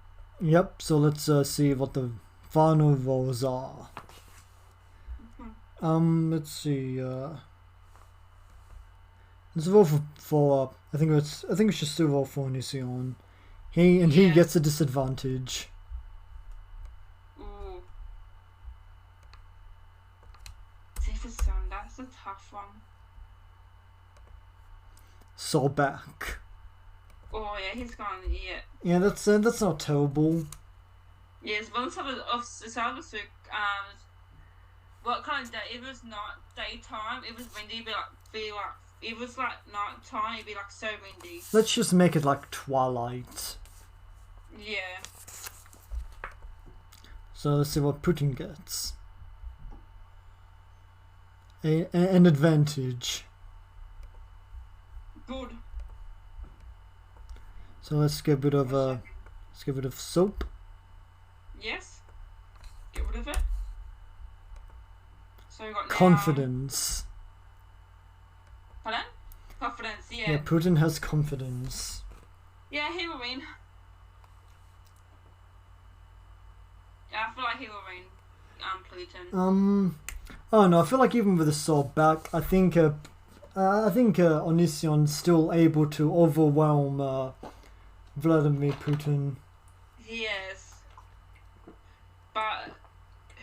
Yep, so let's see what the final rolls are. Let's see. Let's roll for I think we should still roll for onision. He gets a disadvantage. Ooh. See for son, that's a tough one. So back. Oh yeah, he's gone. Yeah. Yeah, that's not terrible. Yes, once I was off. So I was what kind of day? It was not daytime. It was windy. It was like night time. It'd be like so windy. Let's just make it like twilight. Yeah. So let's see what Putin gets. An advantage. Good. So let's get rid of soap. Yes. Get rid of it. So we got confidence. Pardon? Confidence. Yeah. Yeah, Putin has confidence. Yeah, he will win. Yeah, I feel like he will win. Putin. Oh no, I feel like even with the sword back, I think Onision's still able to overwhelm Vladimir Putin. Yes. But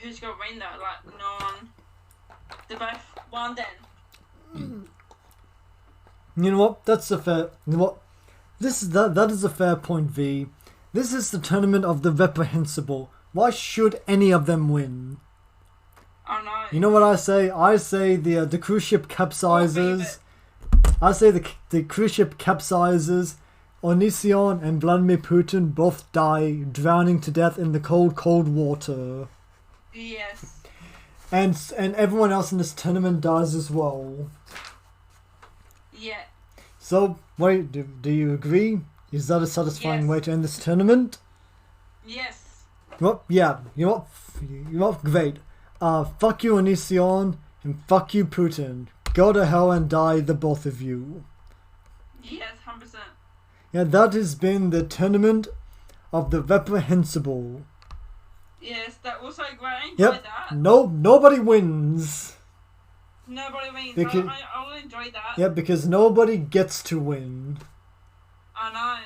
who's gonna win though? Like no one. They both won then. You know what? That's a fair. You know what? That is a fair point, V. This is the tournament of the Reprehensible. Why should any of them win? Oh no. You know what I say? I say the cruise ship capsizes. I say the cruise ship capsizes. Onision and Vladimir Putin both die drowning to death in the cold water. Yes. And everyone else in this tournament dies as well. Yeah. So, wait, do you agree? Is that a satisfying way to end this tournament? Yes. Well, yeah, you know what? Great. Fuck you, Onision, and fuck you, Putin. Go to hell and die, the both of you. Yes, 100%. Yeah, that has been the tournament of the Reprehensible. Yes, that was so great. I Yep. enjoyed that. Nobody wins. Nobody wins. Because, I will enjoy that. Yeah, because nobody gets to win. I know.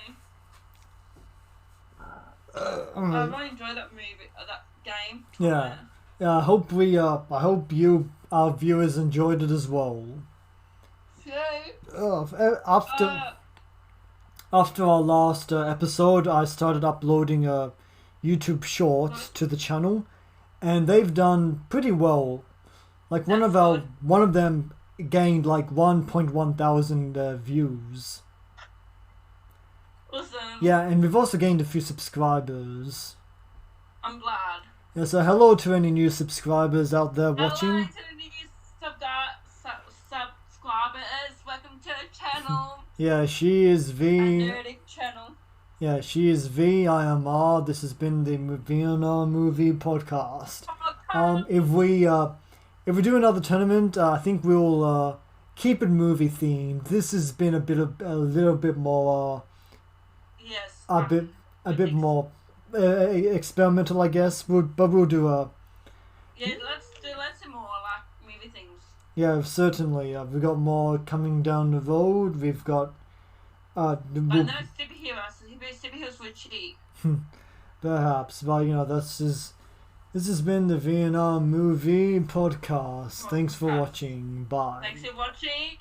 I really enjoyed that movie, that game. Yeah. Yeah, I hope our viewers enjoyed it as well. After our last episode, I started uploading YouTube shorts to the channel, and they've done pretty well. Like one of them gained like 1.1 thousand views. Awesome. Yeah, and we've also gained a few subscribers. I'm glad. Yeah, so hello to any new subscribers out there watching. Hello to the new subscribers. Welcome to the channel. Yeah, she is V. A nerdy channel. Yeah, she is V. I am R. This has been the Moo-V podcast. If we do another tournament, I think we'll keep it movie themed. This has been a little bit more. Yes. A bit more experimental, I guess. We'll do a. Yeah, let's do more like movie things. Yeah, certainly. We've got more coming down the road. We've got. But no superheroes. superheroes were cheap. Perhaps, but you know, this has been the Vietnam Moo-V podcast. Thanks for watching. Bye. Thanks for watching.